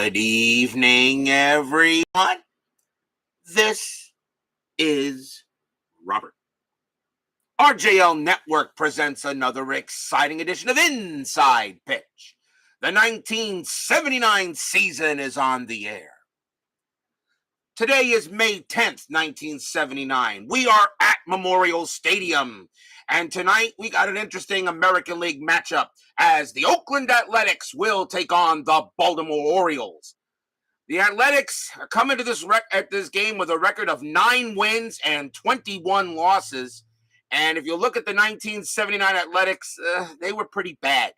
Good evening, everyone. This is Robert. RJL Network presents another exciting edition of Inside Pitch. The 1979 season is on the air. Today is May 10th, 1979. We are at Memorial Stadium. And tonight we got an interesting American League matchup as the Oakland Athletics will take on the Baltimore Orioles. The Athletics are coming to this game with a record of 9 wins and 21 losses. And if you look at the 1979 Athletics, they were pretty bad.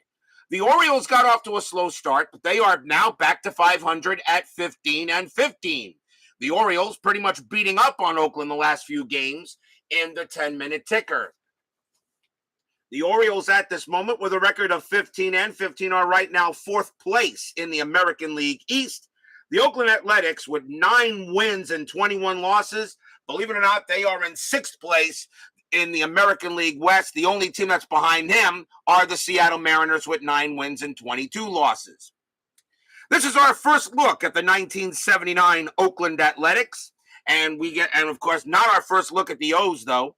The Orioles got off to a slow start, but they are now back to 500 at 15-15. The Orioles pretty much beating up on Oakland the last few games in the 10-minute ticker. The Orioles at this moment with a record of 15-15 are right now 4th place in the American League East. The Oakland Athletics with 9 wins and 21 losses. Believe it or not, they are in 6th place in the American League West. The only team that's behind them are the Seattle Mariners with 9 wins and 22 losses. This is our first look at the 1979 Oakland Athletics. And of course, not our first look at the O's, though.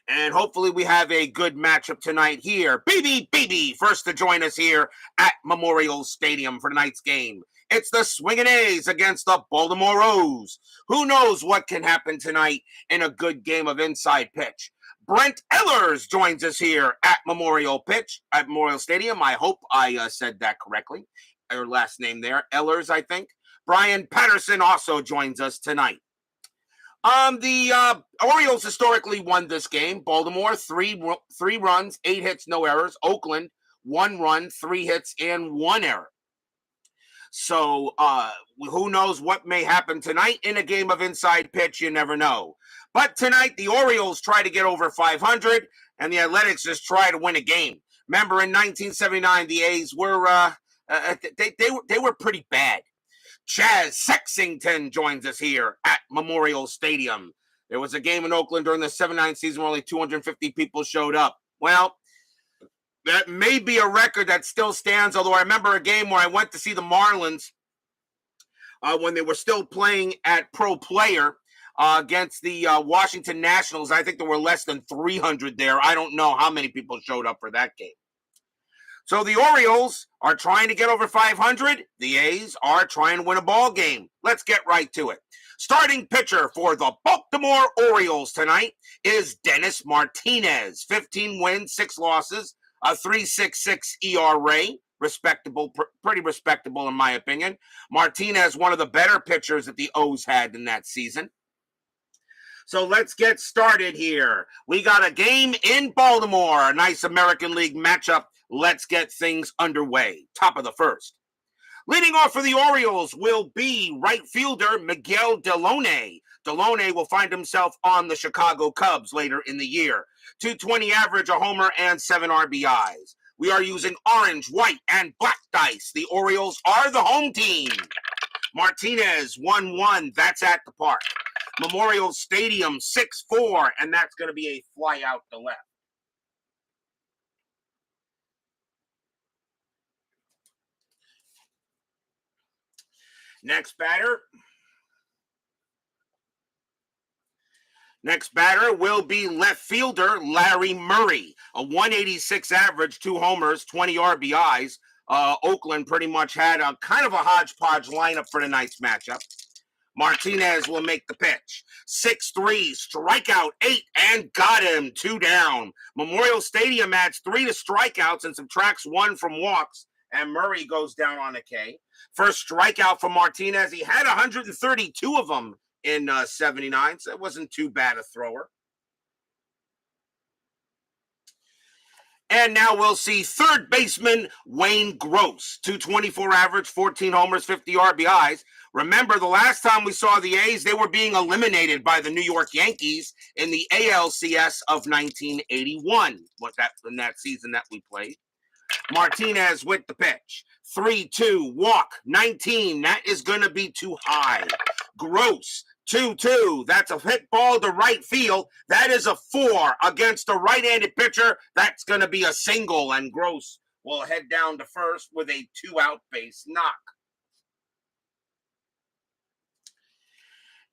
And hopefully we have a good matchup tonight here. BB, first to join us here at Memorial Stadium for tonight's game. It's the Swingin' A's against the Baltimore O's. Who knows what can happen tonight in a good game of Inside Pitch. Brent Ellers joins us here at Memorial Stadium. I hope I said that correctly. Your last name there, Ellers, I think. Brian Patterson also joins us tonight. The Orioles historically won this game. Baltimore, 3 runs, 8 hits, no errors. Oakland, 1 run, 3 hits, and 1 error. So who knows what may happen tonight in a game of Inside Pitch? You never know. But tonight, the Orioles try to get over 500, and the Athletics just try to win a game. Remember, in 1979, the A's were they were pretty bad. Chaz Sexington joins us here at Memorial Stadium. There was a game in Oakland during the 79 season where only 250 people showed up. Well, that may be a record that still stands, although I remember a game where I went to see the Marlins when they were still playing at Pro Player against the Washington Nationals. I think there were less than 300 there. I don't know how many people showed up for that game. So the Orioles are trying to get over 500. The A's are trying to win a ball game. Let's get right to it. Starting pitcher for the Baltimore Orioles tonight is Dennis Martinez. 15 wins, 6 losses, a 3.66 ERA. Respectable, pretty respectable in my opinion. Martinez, one of the better pitchers that the O's had in that season. So let's get started here. We got a game in Baltimore, a nice American League matchup. Let's get things underway. Top of the first. Leading off for the Orioles will be right fielder Miguel Delone. Delone will find himself on the Chicago Cubs later in the year. 220 average, a homer, and 7 RBIs. We are using orange, white, and black dice. The Orioles are the home team. Martinez, 1-1. That's at the park. Memorial Stadium, 6-4, and that's going to be a fly out to left. Next batter will be left fielder Larry Murray. A 186 average, 2 homers, 20 RBIs. Oakland pretty much had a kind of a hodgepodge lineup for tonight's matchup. Martinez will make the pitch. 6-3, strikeout 8, and got him. 2 down. Memorial Stadium adds 3 to strikeouts and subtracts 1 from walks, and Murray goes down on a K. First strikeout for Martinez. He had 132 of them in 79, so it wasn't too bad a thrower. And now we'll see third baseman Wayne Gross. 224 average, 14 homers, 50 RBIs. Remember, the last time we saw the A's, they were being eliminated by the New York Yankees in the ALCS of 1981. In that season that we played. Martinez with the pitch. 3-2, walk, 19. That is going to be too high. Gross, 2-2. That's a hit ball to right field. That is a 4 against a right-handed pitcher. That's going to be a single, and Gross will head down to first with a 2-out base knock.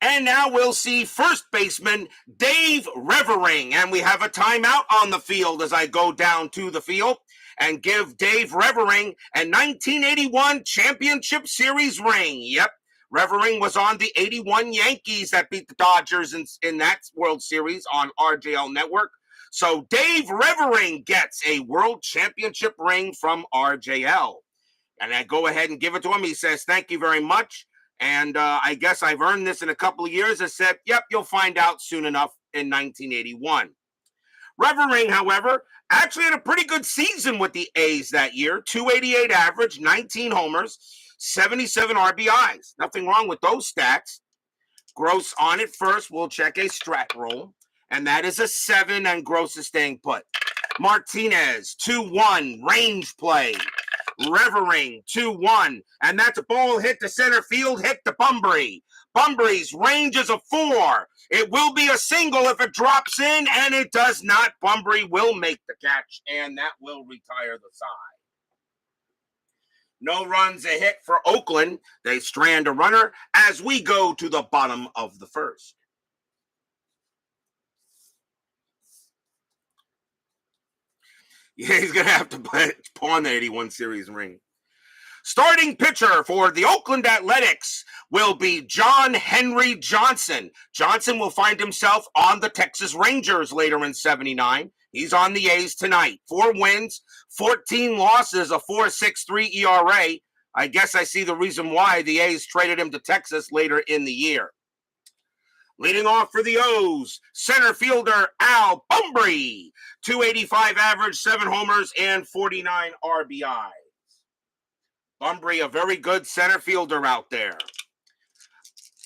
And now we'll see first baseman Dave Revering. And we have a timeout on the field as I go down to the field and give Dave Revering a 1981 Championship Series ring. Yep, Revering was on the 81 Yankees that beat the Dodgers in that World Series on RJL Network. So Dave Revering gets a World Championship ring from RJL. And I go ahead and give it to him. He says, thank you very much. And I guess I've earned this in a couple of years. I said, yep, you'll find out soon enough in 1981. Revering, however, actually had a pretty good season with the A's that year. 288 average, 19 homers, 77 RBIs. Nothing wrong with those stats. Gross on it first. We'll check a strat roll. And that is a 7, and Gross is staying put. Martinez, 2-1, range play. Revering, 2-1, and that's a ball hit to center field, hit to Bunbury. Bunbury's range is a 4. It will be a single if it drops in, and it does not. Bunbury will make the catch, and that will retire the side. No runs a hit for Oakland. They strand a runner as we go to the bottom of the first. Yeah, he's going to have to pawn the 81 series ring. Starting pitcher for the Oakland Athletics will be John Henry Johnson. Johnson will find himself on the Texas Rangers later in 79. He's on the A's tonight. 4 wins, 14 losses, a 4.63 ERA. I guess I see the reason why the A's traded him to Texas later in the year. Leading off for the O's, center fielder Al Bunbury. 285 average, 7 homers, and 49 RBIs. Bunbury, a very good center fielder out there.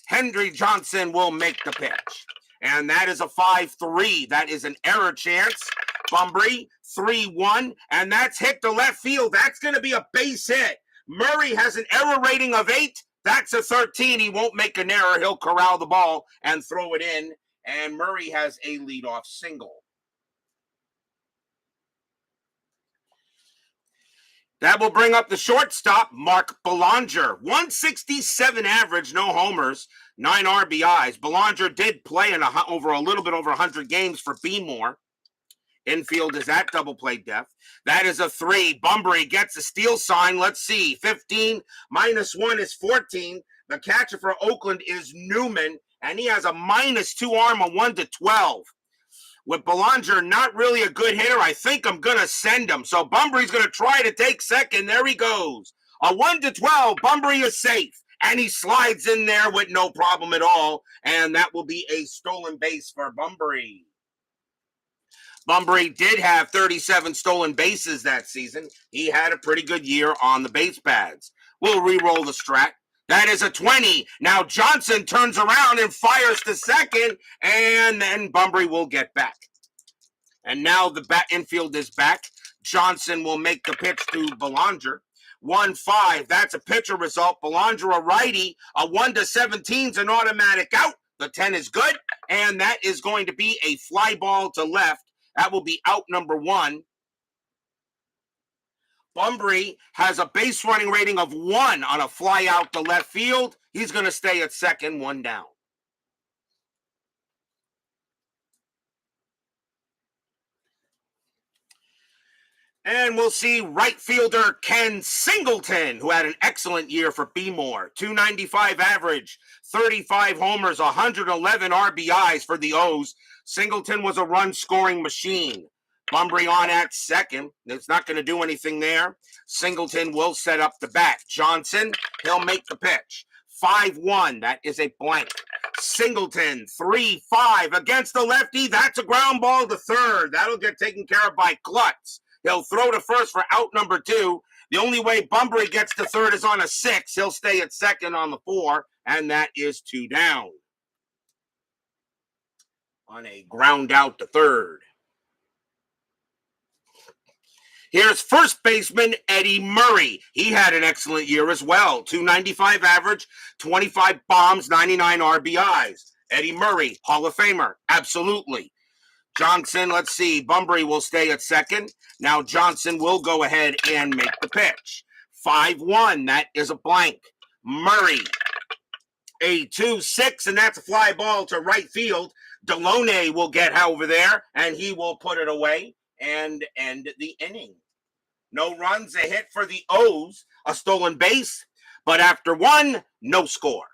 Henry Johnson will make the pitch. And that is a 5-3. That is an error chance. Bunbury, 3-1. And that's hit to left field. That's going to be a base hit. Murray has an error rating of 8. That's a 13. He won't make an error. He'll corral the ball and throw it in. And Murray has a leadoff single. That will bring up the shortstop, Mark Belanger. 167 average, no homers, 9 RBIs. Belanger did play over a little bit over 100 games for B-More. Infield is at double play depth. That is a 3. Bunbury gets a steal sign. Let's see. 15 minus 1 is 14. The catcher for Oakland is Newman, and he has a -2 arm, a 1-12. With Belanger not really a good hitter, I think I'm going to send him. So Bunbury's going to try to take second. There he goes. A 1-12. Bunbury is safe, and he slides in there with no problem at all, and that will be a stolen base for Bunbury. Bunbury did have 37 stolen bases that season. He had a pretty good year on the base pads. We'll re-roll the strat. That is a 20. Now Johnson turns around and fires to second, and then Bunbury will get back. And now the infield is back. Johnson will make the pitch to Belanger. 1-5. That's a pitcher result. Belanger a righty. A 1-17 is an automatic out. The 10 is good, and that is going to be a fly ball to left. That will be out number 1. Bunbury has a base running rating of 1 on a fly out to left field. He's going to stay at second, 1 down. And we'll see right fielder Ken Singleton, who had an excellent year for B-More. 295 average, 35 homers, 111 RBIs for the O's. Singleton was a run-scoring machine. Bunbury on at second. It's not going to do anything there. Singleton will set up the bat. Johnson, he'll make the pitch. 5-1. That is a blank. Singleton, 3-5 against the lefty. That's a ground ball to third. That'll get taken care of by Klutz. He'll throw to first for out number 2. The only way Bunbury gets to third is on a 6. He'll stay at second on the 4, and that is 2 down. On a ground out to third. Here's first baseman Eddie Murray. He had an excellent year as well. 295 average, 25 bombs, 99 RBIs. Eddie Murray, Hall of Famer, absolutely. Johnson, let's see. Bunbury will stay at second. Now Johnson will go ahead and make the pitch. 5-1, that is a blank. Murray A 2-6, and that's a fly ball to right field. Deloney will get over there, and he will put it away and end the inning. No runs, a hit for the O's, a stolen base, but after one, no score.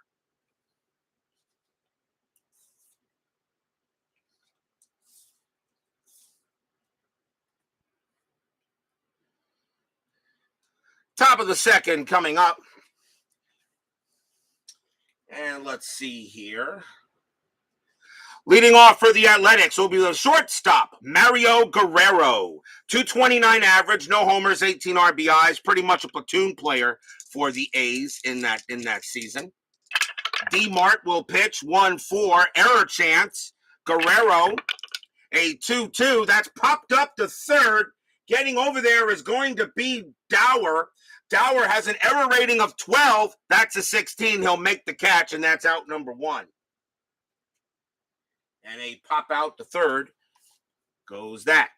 Top of the second coming up. And let's see here. Leading off for the Athletics will be the shortstop, Mario Guerrero. 229 average, no homers, 18 RBIs. Pretty much a platoon player for the A's in that season. D. Mart will pitch 1-4, error chance. Guerrero, a 2-2. That's popped up to third. Getting over there is going to be Dower. Dower has an error rating of 12. That's a 16. He'll make the catch, and that's out number one. And a pop out to third goes that.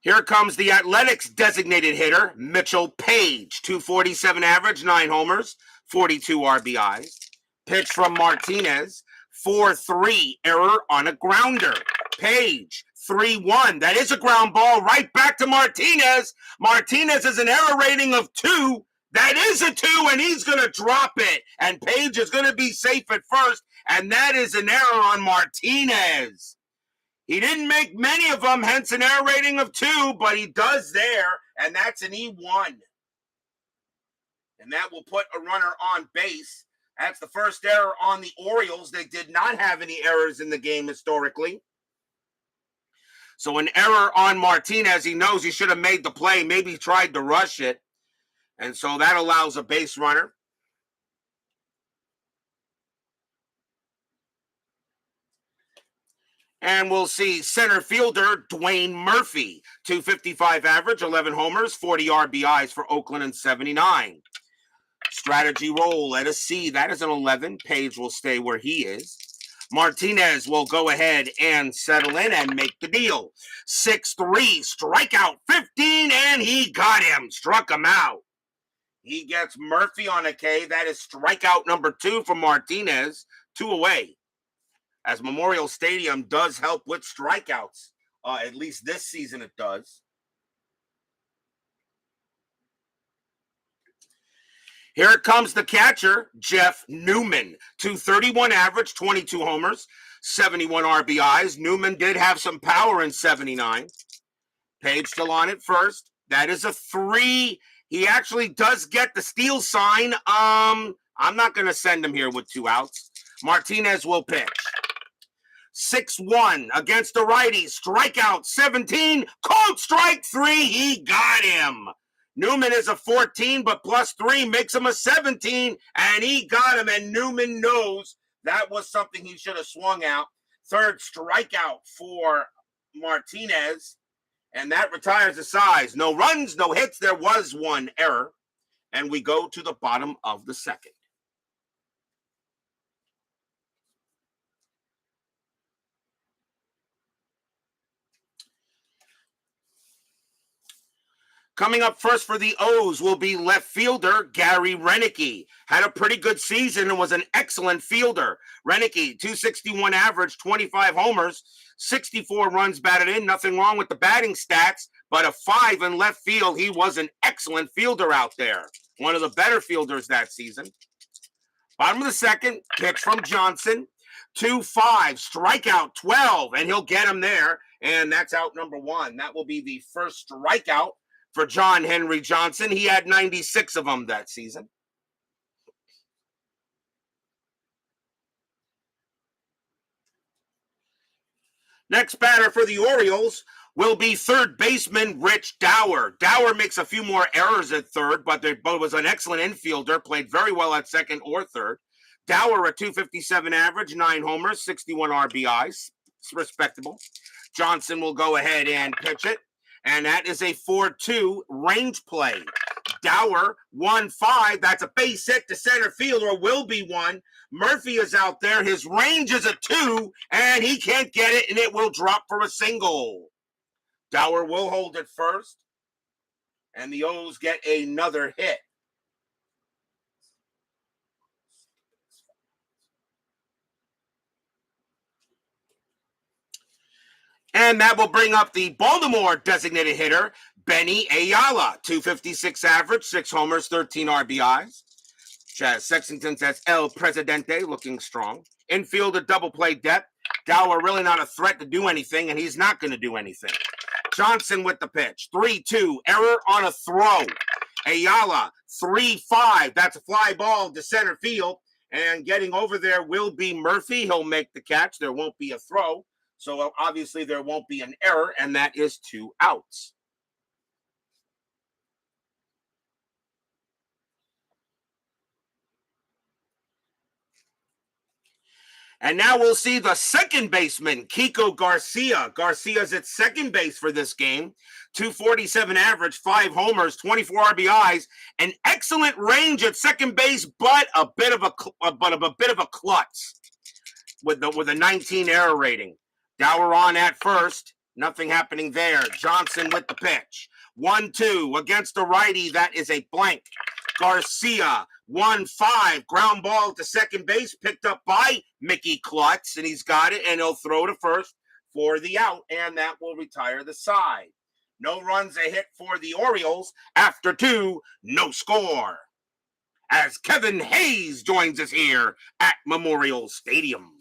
Here comes the Athletics designated hitter, Mitchell Page. 247 average, 9 homers, 42 RBIs. Pitch from Martinez, 4-3, error on a grounder. Page, 3-1. That is a ground ball right back to Martinez. Martinez has an error rating of 2. That is a 2, and he's going to drop it. And Page is going to be safe at first, and that is an error on Martinez. He didn't make many of them, hence an error rating of 2, but he does there, and that's an E1. And that will put a runner on base. That's the first error on the Orioles. They did not have any errors in the game historically. So an error on Martinez. He knows he should have made the play. Maybe he tried to rush it. And so that allows a base runner. And we'll see center fielder Dwayne Murphy. 255 average, 11 homers, 40 RBIs for Oakland and 79. Strategy roll at a C. That is an 11. Page will stay where he is. Martinez will go ahead and settle in and make the deal. 6-3, strikeout 15, and he got him. Struck him out. He gets Murphy on a K. That is strikeout number 2 for Martinez. 2 away. As Memorial Stadium does help with strikeouts. At least this season it does. Here comes the catcher, Jeff Newman. 231 average, 22 homers, 71 RBIs. Newman did have some power in 79. Page still on it first. That is a 3. He actually does get the steal sign. I'm not going to send him here with 2 outs. Martinez will pitch. 6-1 against the righty. Strikeout 17. Cold strike 3. He got him. Newman is a 14, but plus 3 makes him a 17, and he got him, and Newman knows that was something he should have swung out. Third strikeout for Martinez, and that retires the size. No runs, no hits. There was 1 error, and we go to the bottom of the second. Coming up first for the O's will be left fielder Gary Renicky. Had a pretty good season and was an excellent fielder. Renicky, 261 average, 25 homers, 64 runs batted in. Nothing wrong with the batting stats, but a 5 in left field. He was an excellent fielder out there. One of the better fielders that season. Bottom of the second, pitch from Johnson. 2-5, strikeout 12, and he'll get him there. And that's out number 1. That will be the first strikeout for John Henry Johnson. He had 96 of them that season. Next batter for the Orioles will be third baseman Rich Dower. Dower makes a few more errors at third, but was an excellent infielder, played very well at second or third. Dower, a 257 average, 9 homers, 61 RBIs. It's respectable. Johnson will go ahead and pitch it. And that is a 4-2 range play. Dower, 1-5. That's a base hit to center field, or will be one. Murphy is out there. His range is a 2, and he can't get it, and it will drop for a single. Dower will hold it first, and the O's get another hit. And that will bring up the Baltimore designated hitter, Benny Ayala. 256 average, 6 homers, 13 RBIs. Chaz Sexton says El Presidente looking strong. Infield a double play depth. Gower really not a threat to do anything, and he's not going to do anything. Johnson with the pitch. 3-2. Error on a throw. Ayala, 3-5. That's a fly ball to center field. And getting over there will be Murphy. He'll make the catch. There won't be a throw. So obviously there won't be an error, and that is 2 outs. And now we'll see the second baseman, Kiko Garcia. Garcia's at second base for this game. 247 average, 5 homers, 24 RBIs, an excellent range at second base, but a bit of a klutz with a 19 error rating. Dower on at first, nothing happening there. Johnson with the pitch. 1-2 against the righty. That is a blank. Garcia, 1-5, ground ball to second base, picked up by Mickey Klutz, and he's got it, and he'll throw to first for the out, and that will retire the side. No runs, a hit for the Orioles. After 2, no score. As Kevin Hayes joins us here at Memorial Stadium.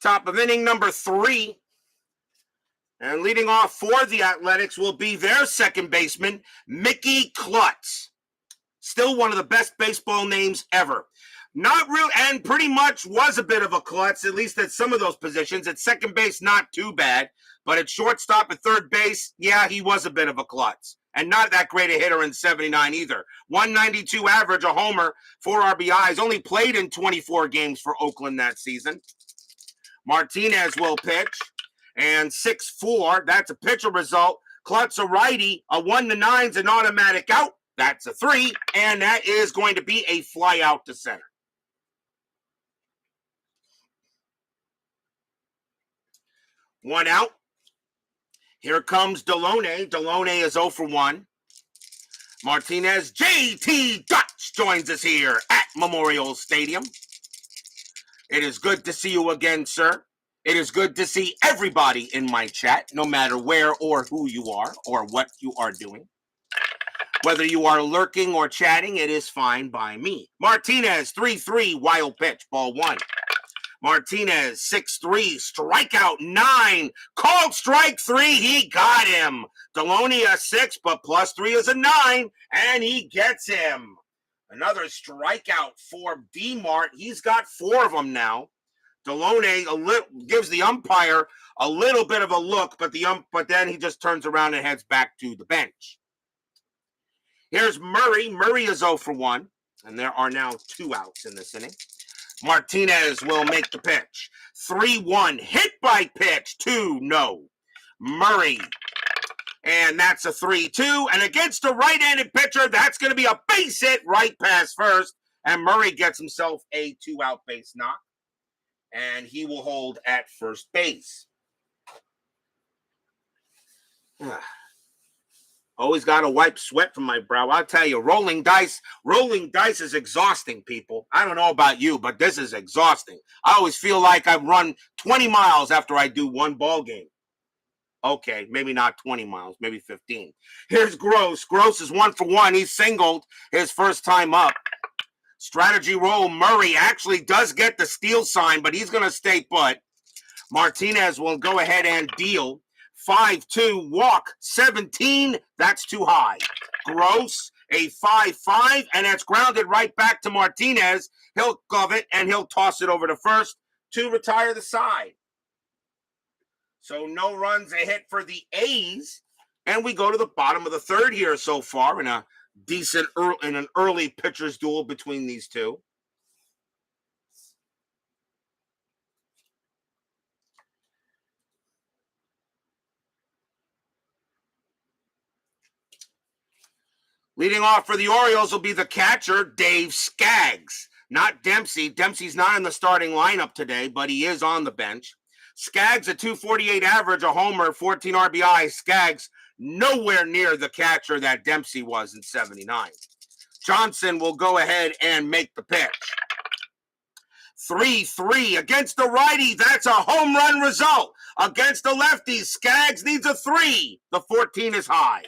Top of inning number 3. And leading off for the Athletics will be their second baseman, Mickey Klutz. Still one of the best baseball names ever. Not real, and pretty much was a bit of a klutz, at least at some of those positions. At second base, not too bad. But at shortstop, at third base, yeah, he was a bit of a klutz. And not that great a hitter in 79 either. 192 average, a homer, 4 RBIs. Only played in 24 games for Oakland that season. Martinez will pitch. And 6-4, that's a pitcher result. Klutz a righty, a 1-9's an automatic out. That's a 3, and that is going to be a fly out to center. One out. Here comes Deloney. Deloney is 0 for 1. Martinez, JT Dutch joins us here at Memorial Stadium. It is good to see you again, sir. It is good to see everybody in my chat, no matter where or who you are or what you are doing. Whether you are lurking or chatting, it is fine by me. Martinez, 3-3, wild pitch, ball 1. Martinez, 6-3, strikeout 9, called strike 3, he got him. Deloney a 6, but plus 3 is a 9, and he gets him. Another strikeout for D-Mart. He's got 4 of them now. Deloney gives the umpire a little bit of a look, but then he just turns around and heads back to the bench. Here's Murray. Murray is 0 for 1, and there are now 2 outs in this inning. Martinez will make the pitch. 3-1, hit by pitch, 2, no. Murray, and that's a 3-2, and against a right-handed pitcher, that's going to be a base hit right past first, and Murray gets himself a 2-out base knock. And he will hold at first base. Always got to wipe sweat from my brow. I'll tell you, rolling dice is exhausting, people. I don't know about you, but this is exhausting. I always feel like I've run 20 miles after I do one ball game. Okay, maybe not 20 miles, maybe 15. Here's Gross. Gross is 1 for 1. He's singled his first time up. Strategy roll, Murray actually does get the steal sign, but he's going to stay put. Martinez will go ahead and deal. 5-2, walk, 17, that's too high. Gross, a 5-5, and that's grounded right back to Martinez. He'll glove it, and he'll toss it over to first to retire the side. So no runs, a hit for the A's, and we go to the bottom of the third here so far in an early pitcher's duel between these two. Leading off for the Orioles will be the catcher, Dave Skaggs. Not Dempsey. Dempsey's not in the starting lineup today, but he is on the bench. Skaggs, a 248 average, a homer, 14 RBI. Skaggs nowhere near the catcher that Dempsey was in 79. Johnson will go ahead and make the pitch. 3-3 against the righty. That's a home run result. Against the lefty, Skaggs needs a 3. The 14 is high.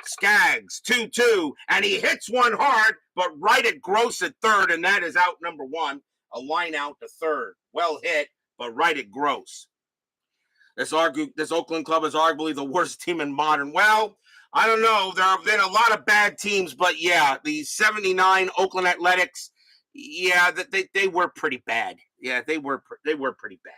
Skaggs, 2-2, and he hits one hard, but right at Gross at third, and that is out number 1. A line out to third. Well hit, but right at Gross. This Oakland club is arguably the worst team in modern. Well, I don't know. There have been a lot of bad teams, but yeah, the 79 Oakland Athletics, yeah, they were pretty bad. Yeah, they were pretty bad.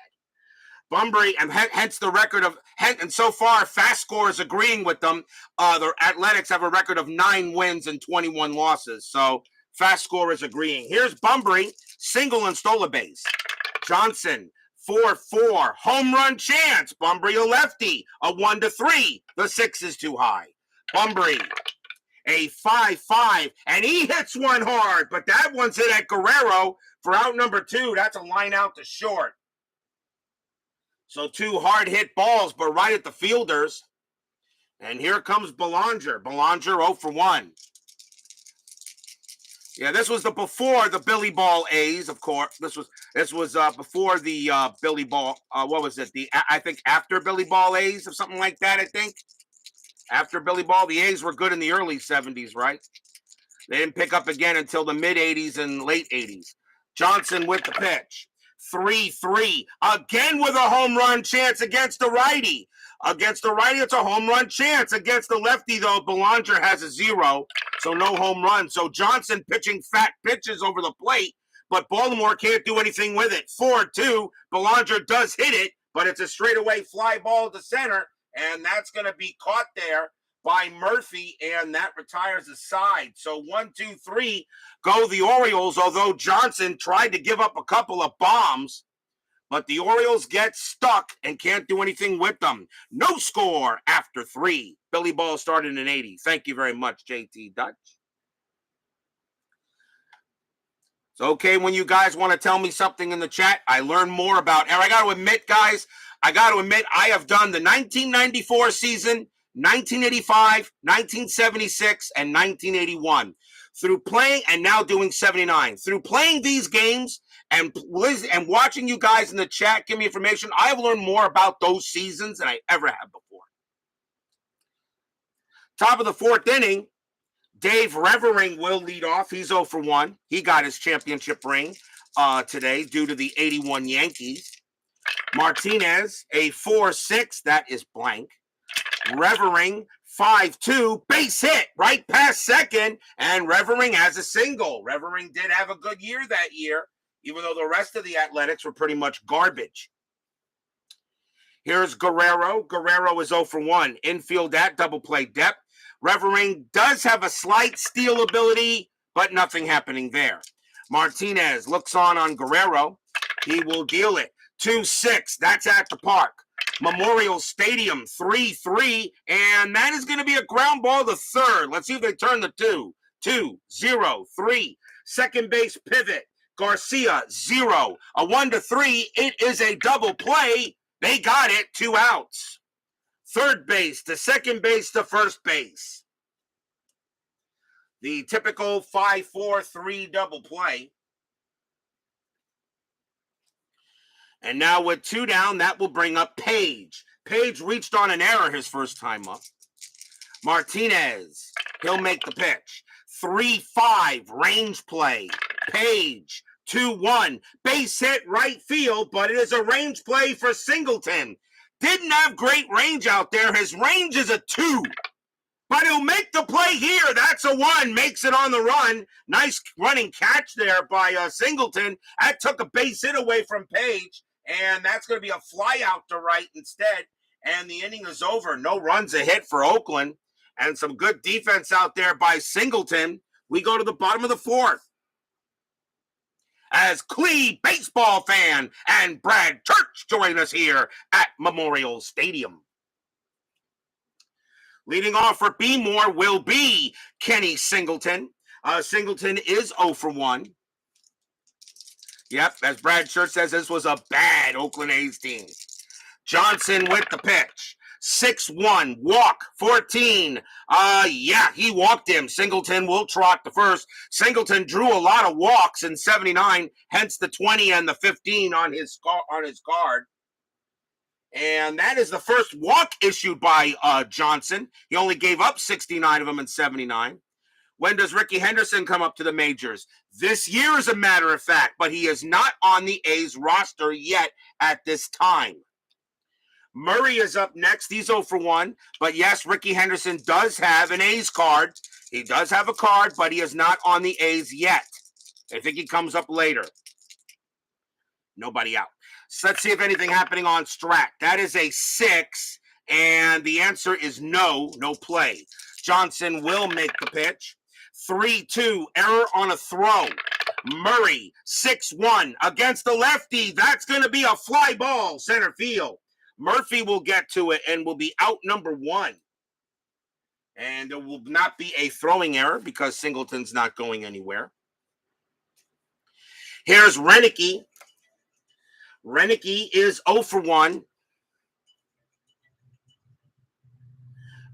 Bunbury, and hence the record of, and so far, FastScore is agreeing with them. The Athletics have a record of 9 wins and 21 losses. So FastScore is agreeing. Here's Bunbury, single and stole a base. Johnson, 4-4, home run chance. Bunbury, a lefty, a 1-3. The 6 is too high. Bunbury, a 5-5, and he hits one hard, but that one's hit at Guerrero for out number 2. That's a line out to short. So 2 hard hit balls, but right at the fielders. And here comes Belanger. Belanger 0 for 1. Yeah, this was before the Billy Ball A's, of course. This was before the Billy Ball. What was it? I think after Billy Ball A's or something like that. I think after Billy Ball, the A's were good in the early 70s, right? They didn't pick up again until the mid 80s and late 80s. Johnson with the pitch. 3-3 again with a home run chance against the righty. Against the righty, it's a home run chance. Against the lefty, though, Belanger has a 0, so no home run. So Johnson pitching fat pitches over the plate, but Baltimore can't do anything with it. 4-2, Belanger does hit it, but it's a straightaway fly ball to center, and that's going to be caught there by Murphy, and that retires the side. So 1-2-3 go the Orioles, although Johnson tried to give up a couple of bombs, but the Orioles get stuck and can't do anything with them. No score after 3. Billy Ball started in 80. Thank you very much, JT Dutch. It's okay when you guys want to tell me something in the chat. I learn more about, and I got to admit, guys, I have done the 1994 season, 1985, 1976, and 1981 through playing, and now doing 79. Through playing these games and watching you guys in the chat give me information, I have learned more about those seasons than I ever have before. Top of the 4th inning, Dave Revering will lead off. He's 0 for 1. He got his championship ring today due to the 81 Yankees. Martinez, a 4-6. That is blank. Revering, 5-2, base hit right past second, and Revering has a single. Revering did have a good year that year, even though the rest of the Athletics were pretty much garbage. Here's Guerrero. Guerrero is 0 for 1. Infield at double play depth. Revering does have a slight steal ability, but nothing happening there. Martinez looks on Guerrero. He will deal it. 2-6. That's at the park. Memorial Stadium, 3-3, and that is going to be a ground ball to third. Let's see if they turn the 2-0-3. Second base pivot. Garcia, 0. A 1-3. It is a double play. They got it. 2 outs. Third base to second base to first base. The typical 5-4-3 double play. And now with 2 down, that will bring up Page. Page reached on an error his first time up. Martinez, he'll make the pitch. 3-5, range play. Page, 2-1, base hit right field, but it is a range play for Singleton. Didn't have great range out there. His range is a 2. But he'll make the play here. That's a 1. Makes it on the run. Nice running catch there by Singleton. That took a base hit away from Page. And that's going to be a fly out to right instead. And the inning is over. No runs a hit for Oakland. And some good defense out there by Singleton. We go to the bottom of the 4th. As Clee baseball fan and Brad Church join us here at Memorial Stadium. Leading off for B-More will be Kenny Singleton. Singleton is 0 for 1. Yep, as Brad Church says, this was a bad Oakland A's team. Johnson with the pitch. 6-1, walk, 14. Yeah, he walked him. Singleton will trot the first. Singleton drew a lot of walks in 79, hence the 20 and the 15 on his card. And that is the first walk issued by Johnson. He only gave up 69 of them in 79. When does Ricky Henderson come up to the majors? This year, as a matter of fact, but he is not on the A's roster yet at this time. Murray is up next. He's 0 for 1. But yes, Ricky Henderson does have an A's card. He does have a card, but he is not on the A's yet. I think he comes up later. Nobody out. So let's see if anything happening on Strat. That is a 6, and the answer is no play. Johnson will make the pitch. 3-2, error on a throw. Murray, 6-1 against the lefty. That's going to be a fly ball, center field. Murphy will get to it and will be out number 1. And there will not be a throwing error because Singleton's not going anywhere. Here's Renicky. Renicky is 0 for 1.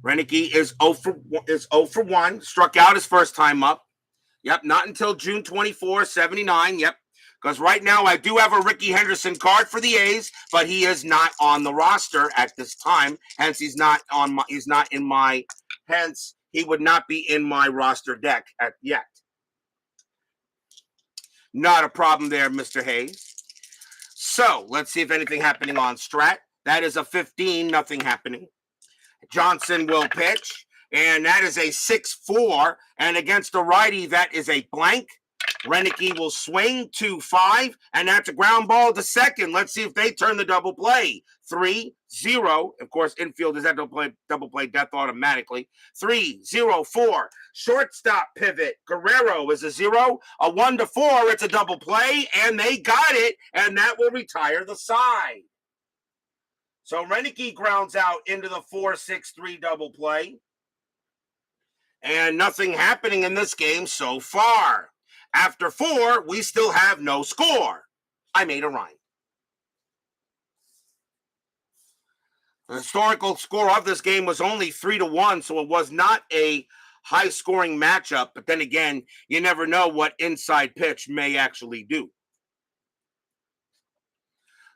Renicky is 0 for 1. Struck out his first time up. Yep, not until June 24, 79. Yep, because right now I do have a Ricky Henderson card for the A's, but he is not on the roster at this time. Hence, he would not be in my roster deck yet. Not a problem there, Mr. Hayes. So let's see if anything happening on Strat. That is a 15, nothing happening. Johnson will pitch, and that is a 6-4. And against a righty, that is a blank. Renicky will swing 2-5, and that's a ground ball to second. Let's see if they turn the double play. 3-0. Of course, infield is that double play death automatically. 3-0-4. Shortstop pivot. Guerrero is a 0. A 1-4. It's a double play, and they got it, and that will retire the side. So Renicky grounds out into the 4-6-3 double play. And nothing happening in this game so far. After 4, we still have no score. I made a rhyme. The historical score of this game was only 3-1, so it was not a high-scoring matchup. But then again, you never know what inside pitch may actually do.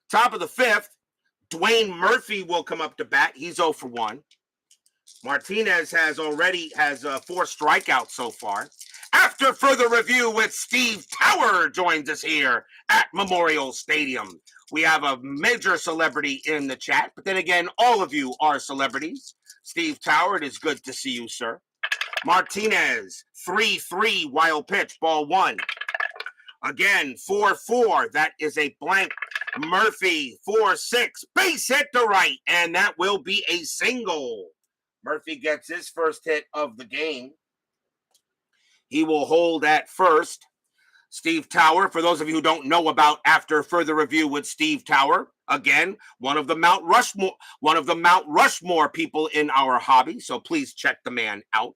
Top of the 5th, Dwayne Murphy will come up to bat. He's 0 for 1. Martinez has 4 strikeouts so far. After further review with Steve Tower joins us here at Memorial Stadium. We have a major celebrity in the chat, but then again, all of you are celebrities. Steve Tower, it is good to see you, sir. Martinez, 3-3, wild pitch, ball 1. Again, 4-4, that is a blank. Murphy, 4-6, base hit to right, and that will be a single. Murphy gets his first hit of the game. He will hold at first. Steve Tower, for those of you who don't know about After Further Review with Steve Tower, again, one of the Mount Rushmore people in our hobby, so please check the man out.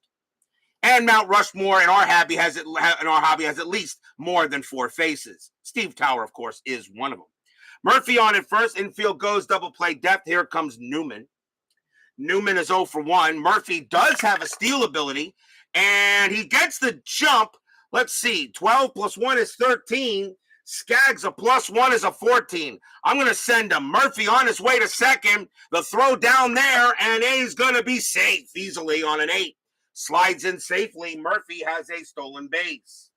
And Mount Rushmore in our hobby has at least more than 4 faces. Steve Tower, of course, is one of them. Murphy on at first. Infield goes double play depth. Here comes Newman. Newman is 0 for 1. Murphy does have a steal ability, and he gets the jump. Let's see. 12 plus 1 is 13. Skaggs a plus 1 is a 14. I'm going to send him. Murphy on his way to second. The throw down there, and A's going to be safe easily on an 8. Slides in safely. Murphy has a stolen base.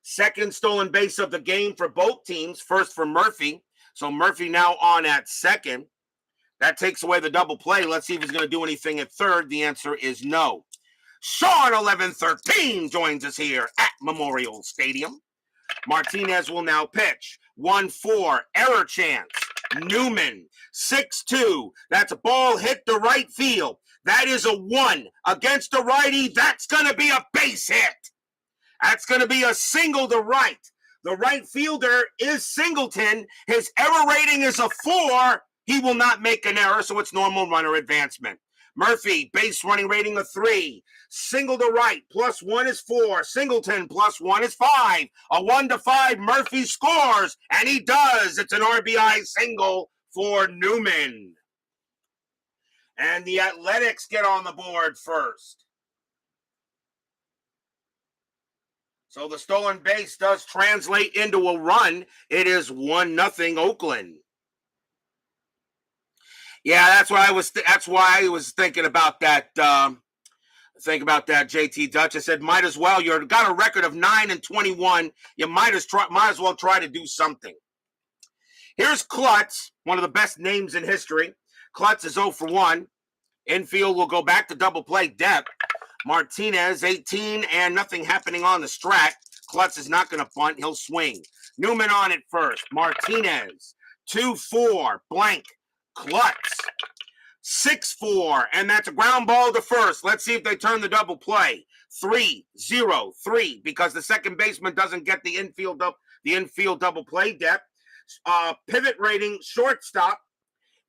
Second stolen base of the game for both teams. First for Murphy. So Murphy now on at second. That takes away the double play. Let's see if he's going to do anything at third. The answer is no. Sean 1113 joins us here at Memorial Stadium. Martinez will now pitch. 1-4, error chance. Newman, 6-2. That's a ball hit to right field. That is a 1 against the righty. That's going to be a base hit. That's going to be a single to right. The right fielder is Singleton. His error rating is a 4. He will not make an error, so it's normal runner advancement. Murphy, base running rating of 3. Single to right, plus 1 is 4. Singleton, plus 1 is 5. A 1-5, Murphy scores, and he does. It's an RBI single for Newman. And the Athletics get on the board first. So the stolen base does translate into a run. It is 1-0 Oakland. Yeah, that's why I was thinking about that. JT Dutch. I said, might as well. You've got a record of 9-21. You might as well try to do something. Here's Klutz, one of the best names in history. Klutz is 0 for 1. Infield will go back to double play depth. Martinez, 18, and nothing happening on the strat. Klutz is not going to bunt. He'll swing. Newman on it first. Martinez, 2-4, blank. Klutz, 6-4, and that's a ground ball to first. Let's see if they turn the double play. 3-0-3, because the second baseman doesn't get the infield double play depth. Pivot rating shortstop,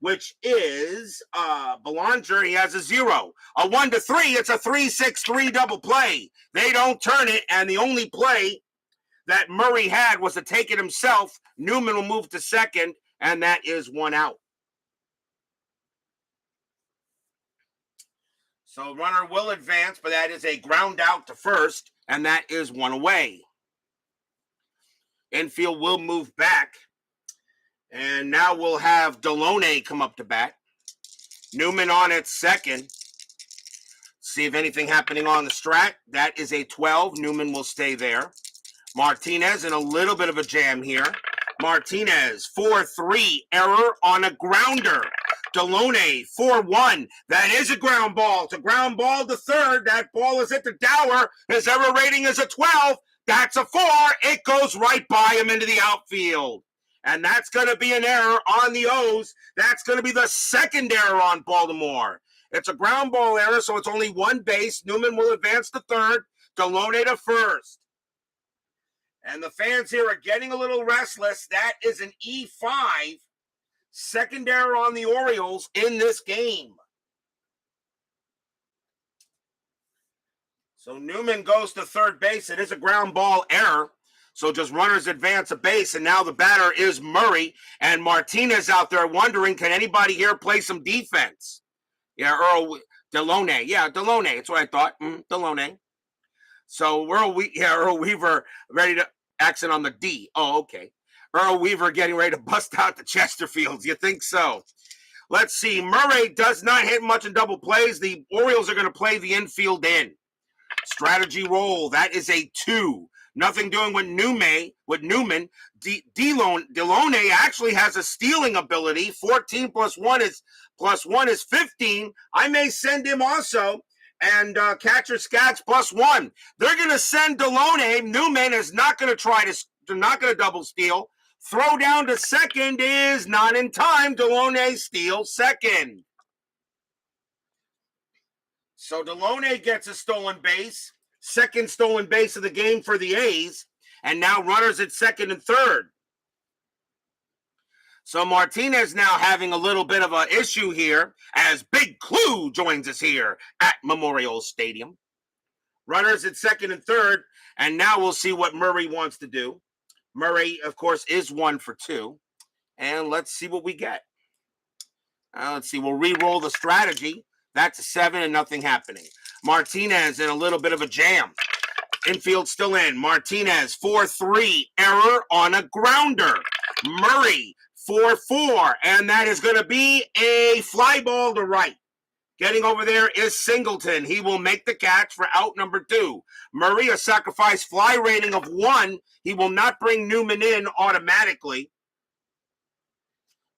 which is Belanger. He has a 0. A 1-3, it's a 3-6-3 double play. They don't turn it, and the only play that Murray had was to take it himself. Newman will move to second, and that is 1 out. So runner will advance, but that is a ground out to first, and that is 1 away. Infield will move back, and now we'll have Deloney come up to bat. Newman on at second. See if anything happening on the strat. That is a 12. Newman will stay there. Martinez in a little bit of a jam here. Martinez, 4-3, error on a grounder. Deloney, 4-1. That is a ground ball. It's a ground ball to third. That ball is at the Dower. His error rating is a 12. That's a 4. It goes right by him into the outfield. And that's going to be an error on the O's. That's going to be the second error on Baltimore. It's a ground ball error, so it's only one base. Newman will advance to third. Deloney to first. And the fans here are getting a little restless. That is an E5. Second error on the Orioles in this game. So Newman goes to third base. It is a ground ball error. So just runners advance a base, and now the batter is Murray. And Martinez out there wondering, can anybody here play some defense? Yeah, Deloney. Yeah, Deloney. That's what I thought. Deloney. So Earl Weaver ready to accent on the D. Oh, okay. Earl Weaver getting ready to bust out the Chesterfields. You think so? Let's see. Murray does not hit much in double plays. The Orioles are going to play the infield in. Strategy roll. That is a 2. Nothing doing with Newman. Deloney actually has a stealing ability. 14 plus 1 is 15. I may send him also. And catcher Skaggs +1. They're going to send Deloney. Newman is not going to double steal. Throw down to second is not in time. Deloney steals second. So Deloney gets a stolen base. Second stolen base of the game for the A's. And now runners at second and third. So Martinez now having a little bit of an issue here as Big Clue joins us here at Memorial Stadium. Runners at second and third, and now we'll see what Murray wants to do. Murray, of course, is 1 for 2. And let's see what we get. Let's see. We'll re-roll the strategy. That's a 7 and nothing happening. Martinez in a little bit of a jam. Infield still in. Martinez, 4-3, error on a grounder. Murray, 4-4, and that is going to be a fly ball to right. Getting over there is Singleton. He will make the catch for out number 2. Murray, a sacrifice fly rating of 1. He will not bring Newman in automatically.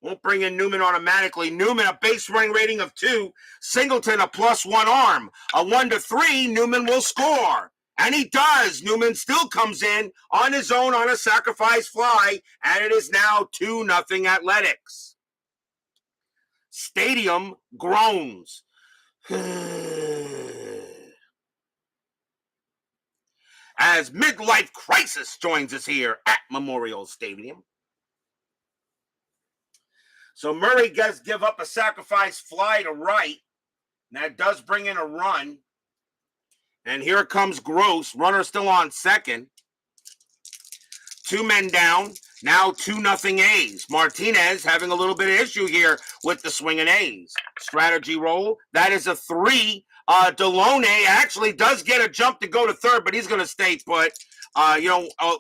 Won't bring in Newman automatically. Newman, a base running rating of 2. Singleton, a +1 arm. A 1-3, Newman will score. And he does. Newman still comes in on his own on a sacrifice fly, and it is now 2-0 Athletics. Stadium groans. As midlife crisis joins us here at Memorial Stadium. So Murray does give up a sacrifice fly to right. And that does bring in a run. And here comes Gross. Runner still on second. 2 men down. Now 2-0 A's. Martinez having a little bit of issue here with the swinging A's. Strategy roll. That is a 3. Deloney actually does get a jump to go to third, but he's going to stay put.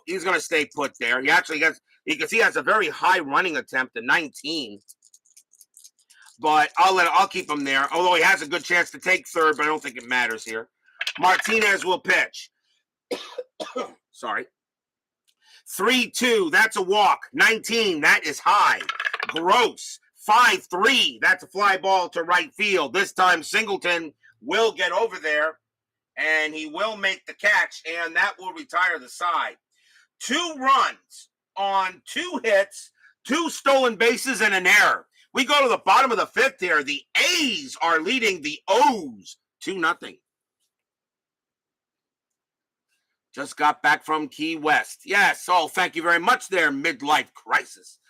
He's going to stay put there. He actually gets, because he has a very high running attempt at 19. But I'll keep him there. Although he has a good chance to take third, but I don't think it matters here. Martinez will pitch. Sorry. 3-2, that's a walk. 19, that is high. Gross. 5-3, that's a fly ball to right field. This time Singleton will get over there, and he will make the catch, and that will retire the side. 2 runs on 2 hits, 2 stolen bases, and an error. We go to the bottom of the 5th here. The A's are leading the O's 2-0. Just got back from Key West. Yes, thank you very much there, midlife crisis.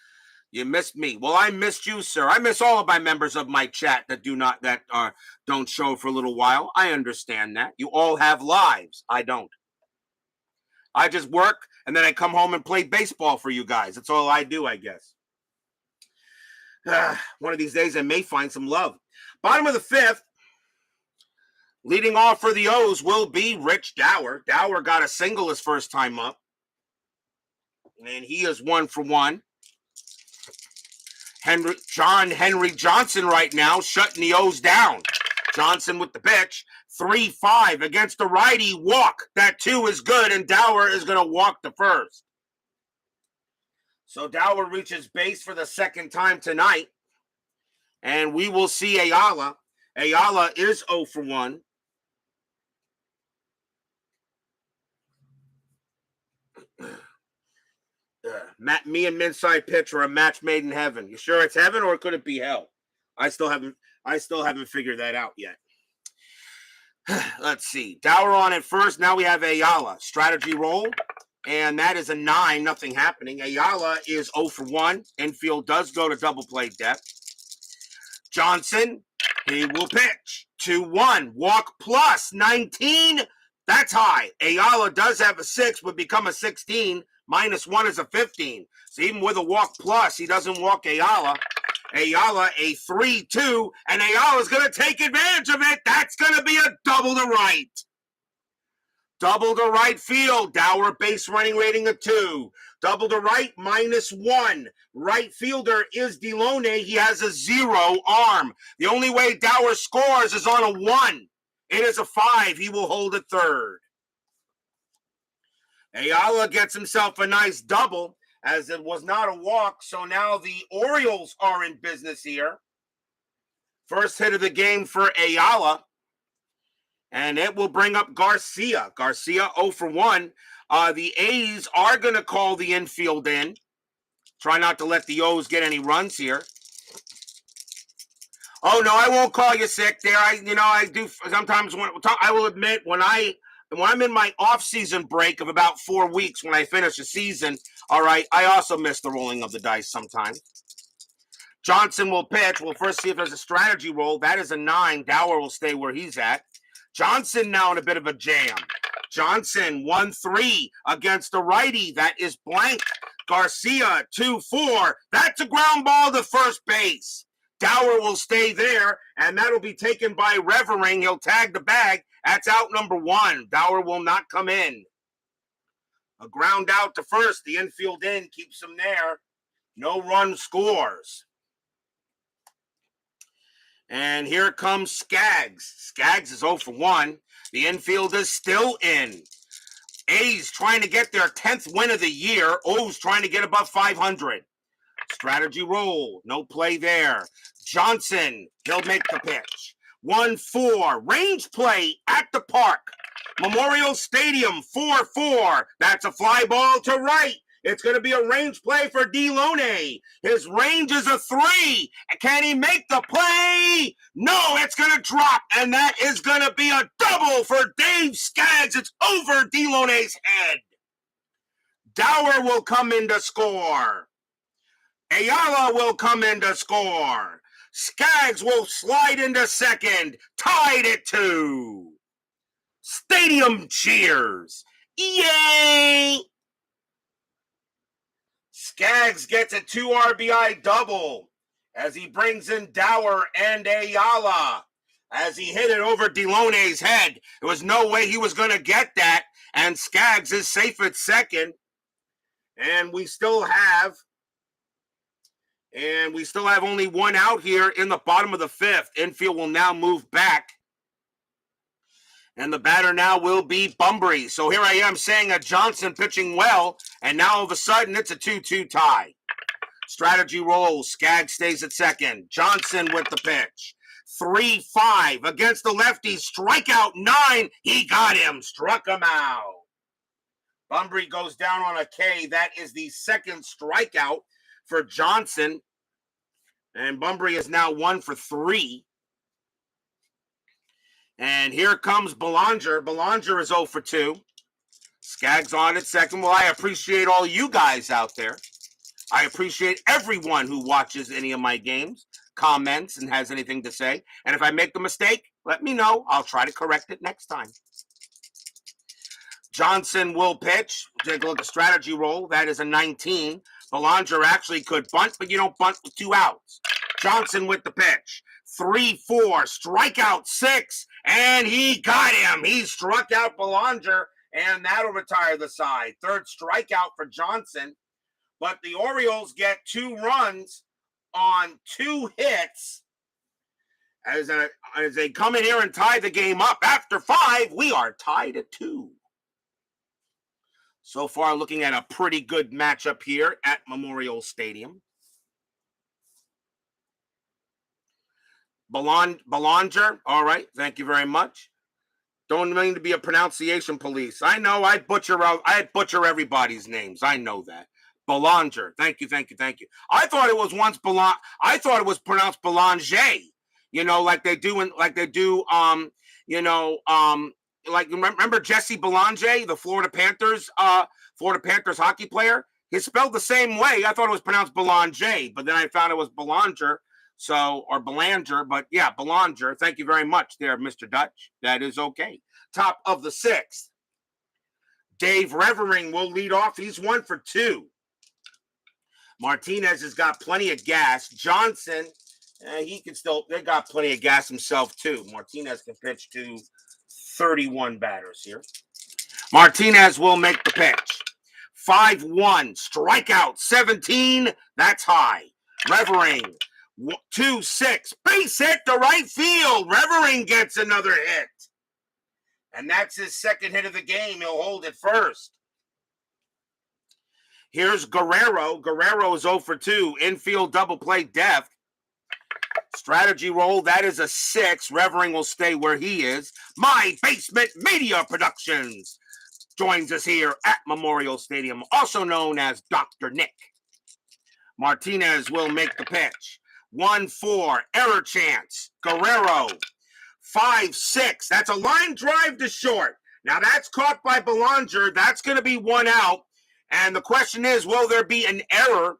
You missed me. Well, I missed you, sir. I miss all of my members of my chat that don't show for a little while. I understand that. You all have lives. I don't. I just work, and then I come home and play baseball for you guys. That's all I do, I guess. One of these days, I may find some love. Bottom of the 5th. Leading off for the O's will be Rich Dower. Dower got a single his first time up. And he is 1 for 1. John Henry Johnson right now shutting the O's down. Johnson with the pitch. 3-5 against the righty. Walk. That 2 is good, and Dower is going to walk the first. So Dower reaches base for the second time tonight. And we will see Ayala. Ayala is 0 for 1. Me and Minside Pitch are a match made in heaven. You sure it's heaven, or could it be hell? I still haven't figured that out yet. Let's see. Dower on at first. Now we have Ayala. Strategy roll. And that is a 9. Nothing happening. Ayala is 0 for 1. Infield does go to double play depth. Johnson, he will pitch. 2-1. Walk plus 19. That's high. Ayala does have a 6, would become a 16. -1 is a 15. So even with a walk plus, he doesn't walk Ayala. Ayala, a 3-2, and Ayala's going to take advantage of it. That's going to be a double to right. Double to right field. Dower base running rating of 2. Double to right, -1. Right fielder is Deloney. He has a 0 arm. The only way Dower scores is on a 1. It is a 5. He will hold at third. Ayala gets himself a nice double, as it was not a walk. So now the Orioles are in business here. First hit of the game for Ayala. And it will bring up Garcia. Garcia 0 for 1. The A's are going to call the infield in. Try not to let the O's get any runs here. Oh, no, I won't call you sick there. I do sometimes. I will admit, when I'm in my off-season break of about 4 weeks when I finish a season, all right, I also miss the rolling of the dice sometimes. Johnson will pitch. We'll first see if there's a strategy roll. That is a 9. Dower will stay where he's at. Johnson now in a bit of a jam. Johnson 1-3 against the righty. That is blank. Garcia 2-4. That's a ground ball to first base. Dower will stay there, and that'll be taken by Revering. He'll tag the bag. That's out number 1. Dower will not come in. A ground out to first. The infield in keeps him there. No run scores. And here comes Skaggs. Skaggs is 0 for 1. The infield is still in. A's trying to get their 10th win of the year. O's trying to get above 500. Strategy roll. No play there. Johnson, he'll make the pitch. 1-4. Range play at the park. Memorial Stadium, 4-4. That's a fly ball to right. It's going to be a range play for Deloney. His range is a 3. Can he make the play? No, it's going to drop, and that is going to be a double for Dave Skaggs. It's over Deloney's head. Dower will come in to score. Ayala will come in to score. Skaggs will slide into second. Tied at 2. Stadium cheers. Yay! Skaggs gets a 2 RBI double as he brings in Dower and Ayala. As he hit it over Deloney's head. There was no way he was going to get that. And Skaggs is safe at second. And we still have only one out here in the bottom of the fifth. Infield will now move back. And the batter now will be Bunbury. So here I am saying a Johnson pitching well. And now all of a sudden it's a 2-2 tie. Strategy roll. Skaggs stays at second. Johnson with the pitch. 3-5 against the lefty. Strikeout 9. He got him. Struck him out. Bunbury goes down on a K. That is the second strikeout for Johnson. And Bunbury is now 1 for 3. And here comes Belanger. Belanger is 0 for 2. Skaggs on at second. Well, I appreciate all you guys out there. I appreciate everyone who watches any of my games, comments, and has anything to say. And if I make the mistake, let me know. I'll try to correct it next time. Johnson will pitch. Take a look at strategy roll. That is a 19. Belanger actually could bunt, but you don't bunt with 2 outs. Johnson with the pitch. 3-4. Strikeout 6. And he got him. He struck out Belanger, and that'll retire the side. Third strikeout for Johnson. But the Orioles get 2 runs on 2 hits as they come in here and tie the game up. After 5, we are tied at 2. So far, looking at a pretty good matchup here at Memorial Stadium. Belanger, all right, thank you very much. Don't mean to be a pronunciation police. I know I butcher everybody's names. I know that. Belanger. Thank you. I thought it was pronounced Belanger. You know, like they do remember Jesse Belanger, the Florida Panthers hockey player? He's spelled the same way. I thought it was pronounced Belanger, but then I found it was Belanger. Or Belanger, but yeah, Belanger. Thank you very much there, Mr. Dutch. That is okay. Top of the 6th. Dave Revering will lead off. He's 1 for 2. Martinez has got plenty of gas. Johnson, they got plenty of gas himself too. Martinez can pitch to 31 batters here. Martinez will make the pitch. 5-1, strikeout 17. That's high. Revering, 2-6, base hit to right field. Revering gets another hit. And that's his second hit of the game. He'll hold it first. Here's Guerrero. Guerrero is 0 for 2. Infield double play depth. Strategy roll. That is a 6. Revering will stay where he is. My Basement Media Productions joins us here at Memorial Stadium, also known as Dr. Nick. Martinez will make the pitch. 1-4. Error chance. Guerrero. 5-6. That's a line drive to short. Now that's caught by Belanger. That's going to be 1 out. And the question is, will there be an error?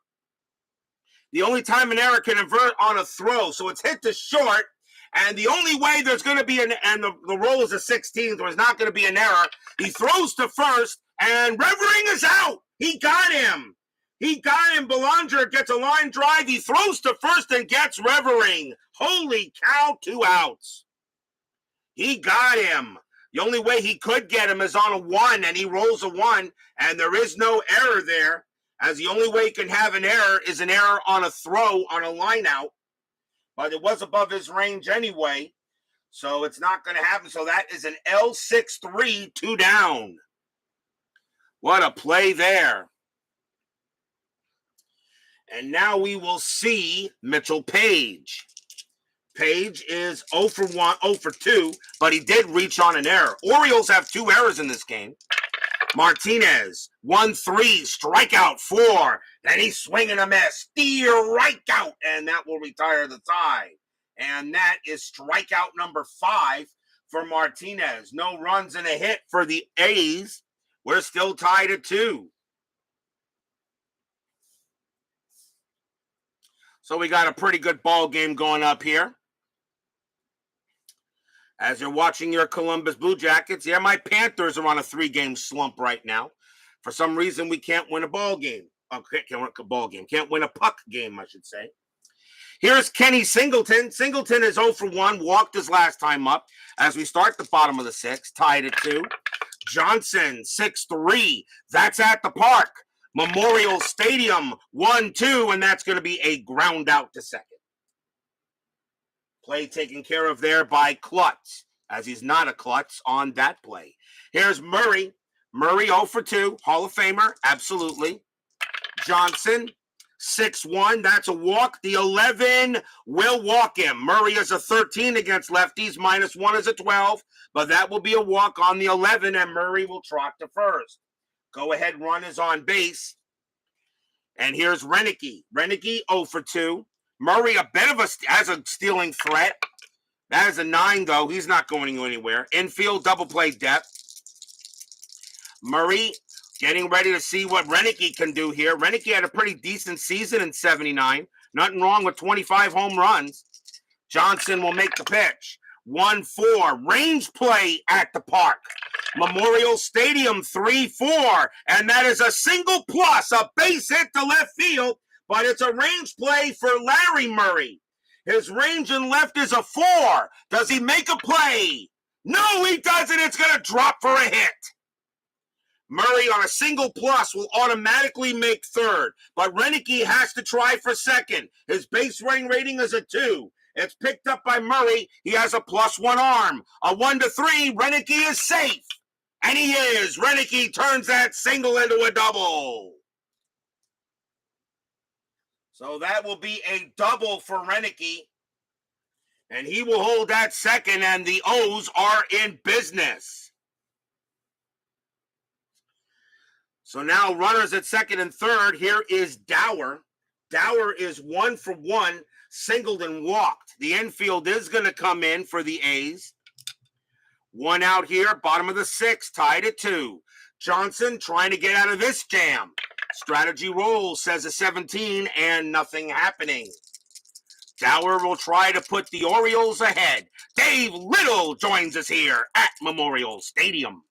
The only time an error can invert on a throw. So it's hit to short. And the only way there's going to be the roll is a 16th, there's not going to be an error. He throws to first, and Revering is out. He got him. Belanger gets a line drive. He throws to first and gets Revering. Holy cow, 2 outs. He got him. The only way he could get him is on a 1, and he rolls a 1, and there is no error there, as the only way he can have an error is an error on a throw on a line out. But it was above his range anyway, so it's not going to happen. So that is an L6-3, 2 down. What a play there. And now we will see Mitchell Page. Page is 0 for 2, but he did reach on an error. Orioles have 2 errors in this game. Martinez, 1-3, strikeout 4. Then he's swinging a miss. Steer right out, and that will retire the tie. And that is strikeout number 5 for Martinez. No runs and a hit for the A's. We're still tied at 2. So we got a pretty good ball game going up here. As you're watching your Columbus Blue Jackets, yeah, my Panthers are on a 3-game slump right now. For some reason, we can't win a ball game. can't win a ball game. Can't win a puck game, I should say. Here's Kenny Singleton. Singleton is 0 for 1, walked his last time up as we start the bottom of the 6th, tied at 2. Johnson, 6-3. That's at the park. Memorial Stadium, 1-2, and that's going to be a ground out to second. Play taken care of there by Klutz, as he's not a klutz on that play. Here's Murray. Murray 0 for 2, Hall of Famer, absolutely. Johnson, 6-1, that's a walk. The 11 will walk him. Murray is a 13 against lefties, -1 is a 12, but that will be a walk on the 11, and Murray will trot to first. Go-ahead run is on base. And here's Renicky. Renicky 0 for 2. Murray a bit of has a stealing threat. That is a 9, though. He's not going anywhere. Infield double play depth. Murray getting ready to see what Renicky can do here. Renicky had a pretty decent season in 79. Nothing wrong with 25 home runs. Johnson will make the pitch. 1-4. Range play at the park. Memorial Stadium 3-4. And that is a single plus, a base hit to left field. But it's a range play for Larry Murray. His range in left is a 4. Does he make a play? No, he doesn't. It's going to drop for a hit. Murray on a single plus will automatically make third, but Renicky has to try for second. His base running rating is a 2. It's picked up by Murray. He has a +1 arm. A 1-3. Renicky is safe. And he is. Renicky turns that single into a double. So that will be a double for Renicky. And he will hold that second, and the O's are in business. So now runners at second and third. Here is Dower. Dower is 1 for 1, singled and walked. The infield is going to come in for the A's. 1 out here, bottom of the 6th, tied at 2. Johnson trying to get out of this jam. Strategy roll, says a 17, and nothing happening. Dower will try to put the Orioles ahead. Dave Little joins us here at Memorial Stadium.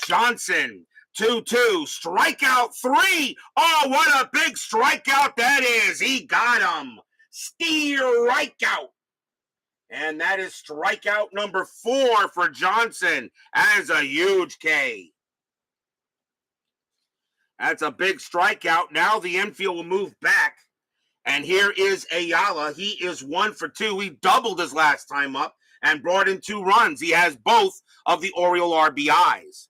Johnson, 2-2, strikeout 3. Oh, what a big strikeout that is. He got him. Strikeout. And that is strikeout number 4 for Johnson. That is a huge K. That's a big strikeout. Now the infield will move back. And here is Ayala. He is 1 for 2. He doubled his last time up and brought in 2 runs. He has both of the Oriole RBIs.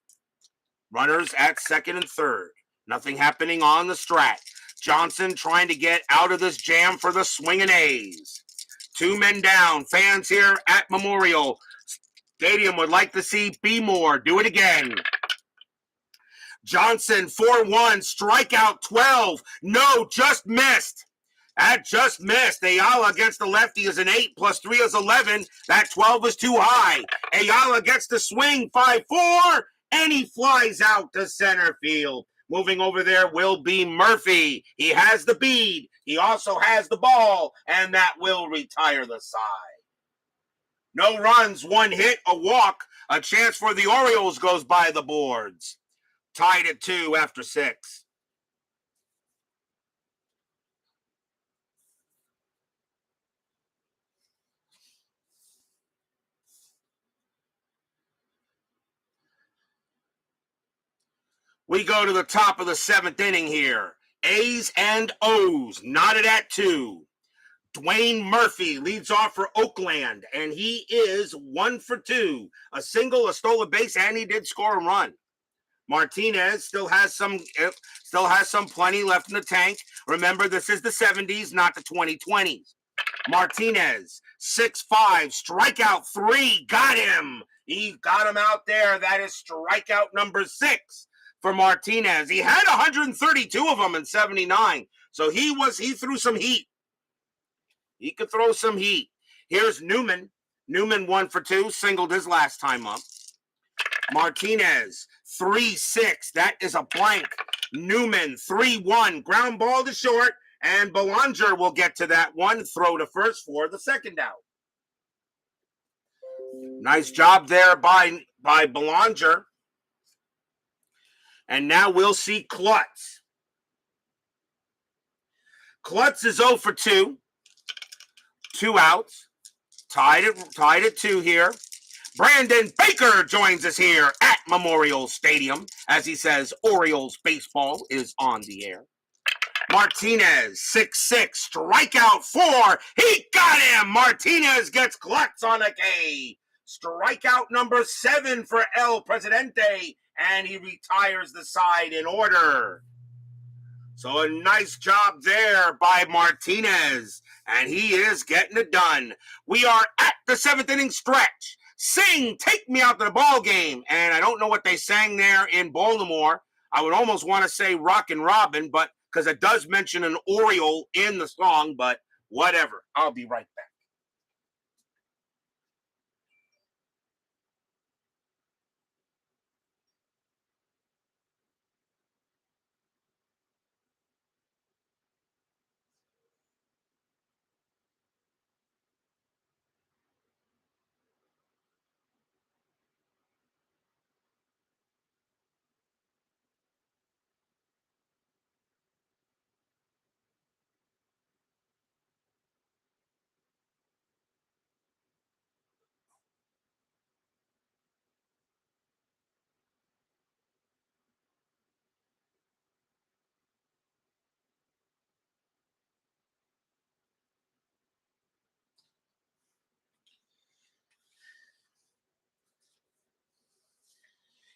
Runners at second and third. Nothing happening on the strat. Johnson trying to get out of this jam for the swinging A's. 2 men down. Fans here at Memorial Stadium would like to see Beemore do it again. Johnson, 4-1, strikeout 12. No, just missed. That just missed. Ayala against the lefty is an 8, +3 is 11. That 12 is too high. Ayala gets the swing, 5-4, and he flies out to center field. Moving over there will be Murphy. He has the bead. He also has the ball, and that will retire the side. No runs, 1 hit, a walk. A chance for the Orioles goes by the boards. Tied at 2 after 6. We go to the top of the 7th inning here. A's and O's knotted at 2. Dwayne Murphy leads off for Oakland, and he is 1 for 2. A single, a stolen base, and he did score a run. Martinez still has some plenty left in the tank. Remember, this is the 70s, not the 2020s. Martinez, 6-5, strikeout 3, got him. He got him out there. That is strikeout number 6 for Martinez. He had 132 of them in 79, so he threw some heat. He could throw some heat. Here's Newman. Newman 1 for 2, singled his last time up. Martinez, 3-6. That is a blank. Newman, 3-1. Ground ball to short, and Belanger will get to that one. Throw to first for the second out. Nice job there by Belanger. And now we'll see Klutz. Klutz is 0 for 2. 2 outs. Tied at 2 here. Brandon Baker joins us here at Memorial Stadium as he says Orioles baseball is on the air. Martinez, 6-6, strikeout 4. He got him. Martinez gets Klutz on a K. Strikeout number 7 for El Presidente, and he retires the side in order. So a nice job there by Martinez, and he is getting it done. We are at the 7th inning stretch. Sing, take me out to the ball game. And I don't know what they sang there in Baltimore. I would almost want to say Rockin' Robin, but because it does mention an Oriole in the song, but whatever. I'll be right back.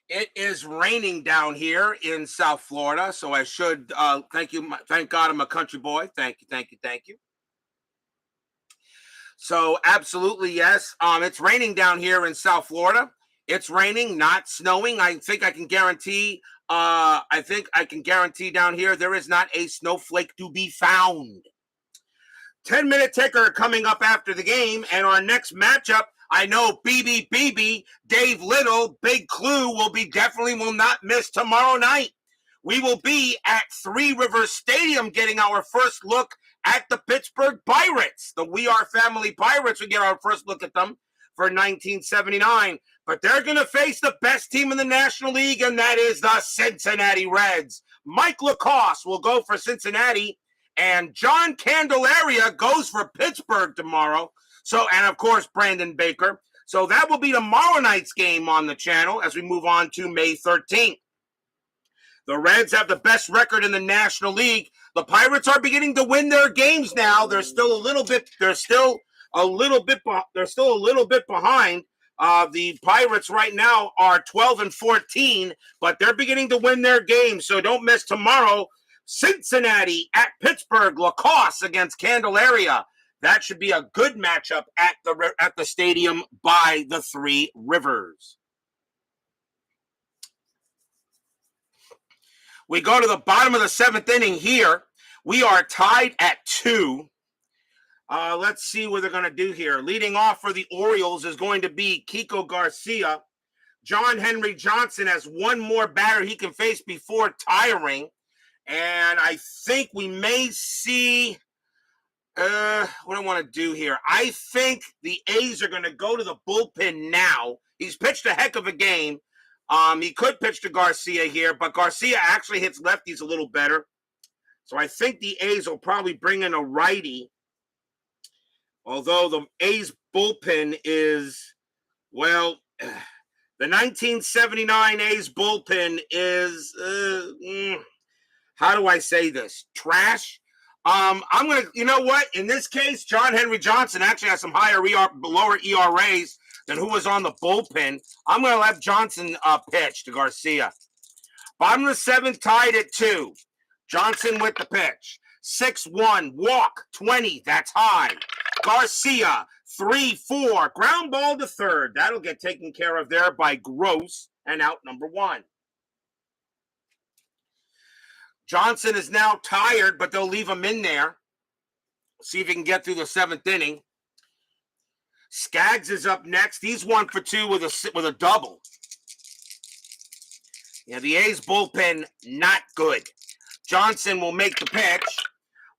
It is raining down here in South Florida, so I should thank you. Thank God I'm a country boy. Thank you, thank you, thank you. So absolutely yes. It's raining down here in South Florida. It's raining, not snowing. I think I can guarantee. I think I can guarantee down here there is not a snowflake to be found. 10-minute ticker coming up after the game, and our next matchup. I know BB, Dave Little, Big Clue will not miss tomorrow night. We will be at Three Rivers Stadium getting our first look at the Pittsburgh Pirates. The We Are Family Pirates. We get our first look at them for 1979. But they're going to face the best team in the National League, and that is the Cincinnati Reds. Mike Lacoste will go for Cincinnati, and John Candelaria goes for Pittsburgh tomorrow. So, and of course, Brandon Baker. So that will be tomorrow night's game on the channel as we move on to May 13th. The Reds have the best record in the National League. The Pirates are beginning to win their games now. They're still a little bit behind. The Pirates right now are 12-14, but they're beginning to win their games. So don't miss tomorrow. Cincinnati at Pittsburgh, Lacoste against Candelaria. That should be a good matchup at the stadium by the Three Rivers. We go to the bottom of the 7th inning here. We are tied at 2. Let's see what they're going to do here. Leading off for the Orioles is going to be Kiko Garcia. John Henry Johnson has one more batter he can face before tiring. And I think we may see... what I want to do here. I think the A's are going to go to the bullpen now. He's pitched a heck of a game. He could pitch to Garcia here, but Garcia actually hits lefties a little better. So I think the A's will probably bring in a righty. Although the A's bullpen is, well, the 1979 A's bullpen is, how do I say this? Trash. I'm going to, you know what? In this case, John Henry Johnson actually has some lower ERAs than who was on the bullpen. I'm going to let Johnson pitch to Garcia. Bottom of the 7th, tied at 2. Johnson with the pitch. 6-1, walk, 20, that's high. Garcia, 3-4, ground ball to third. That'll get taken care of there by Gross, and out number 1. Johnson is now tired, but they'll leave him in there. See if he can get through the 7th inning. Skaggs is up next. He's 1 for 2 with a double. Yeah, the A's bullpen, not good. Johnson will make the pitch.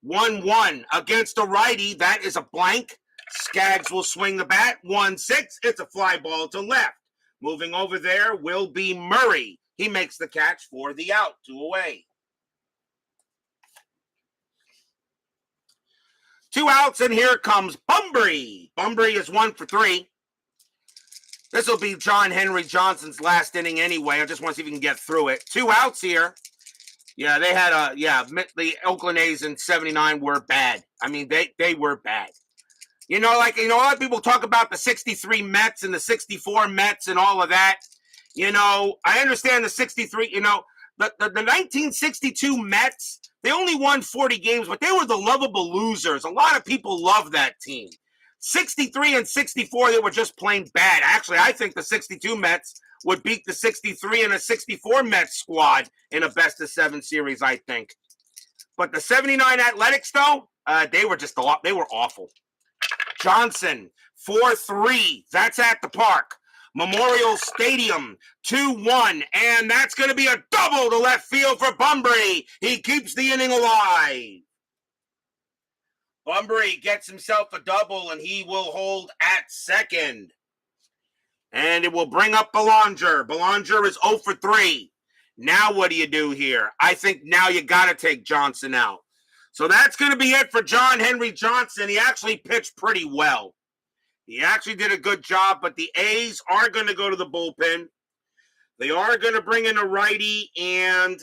1-1 against a righty. That is a blank. Skaggs will swing the bat. 1-6. It's a fly ball to left. Moving over there will be Murray. He makes the catch for the out. 2 away. 2 outs, and here comes Bunbury. Bunbury is 1 for 3. This will be John Henry Johnson's last inning anyway. I just want to see if we can get through it. 2 outs here. Yeah, they had the Oakland A's in 79 were bad. I mean, they were bad. A lot of people talk about the 63 Mets and the 64 Mets and all of that. I understand the 63, the 1962 Mets, they only won 40 games, but they were the lovable losers. A lot of people love that team. 63 and 64, they were just plain bad. Actually, I think the 62 Mets would beat the 63 and a 64 Mets squad in a best-of-7 series, I think. But the 79 Athletics, though, they were awful. Johnson, 4-3. That's at the park. Memorial Stadium, 2-1. And that's going to be a double to left field for Bunbury. He keeps the inning alive. Bunbury gets himself a double, and he will hold at second. And it will bring up Belanger. Belanger is 0 for 3. Now what do you do here? I think now you got to take Johnson out. So that's going to be it for John Henry Johnson. He actually pitched pretty well. He actually did a good job, but the A's are going to go to the bullpen. They are going to bring in a righty, and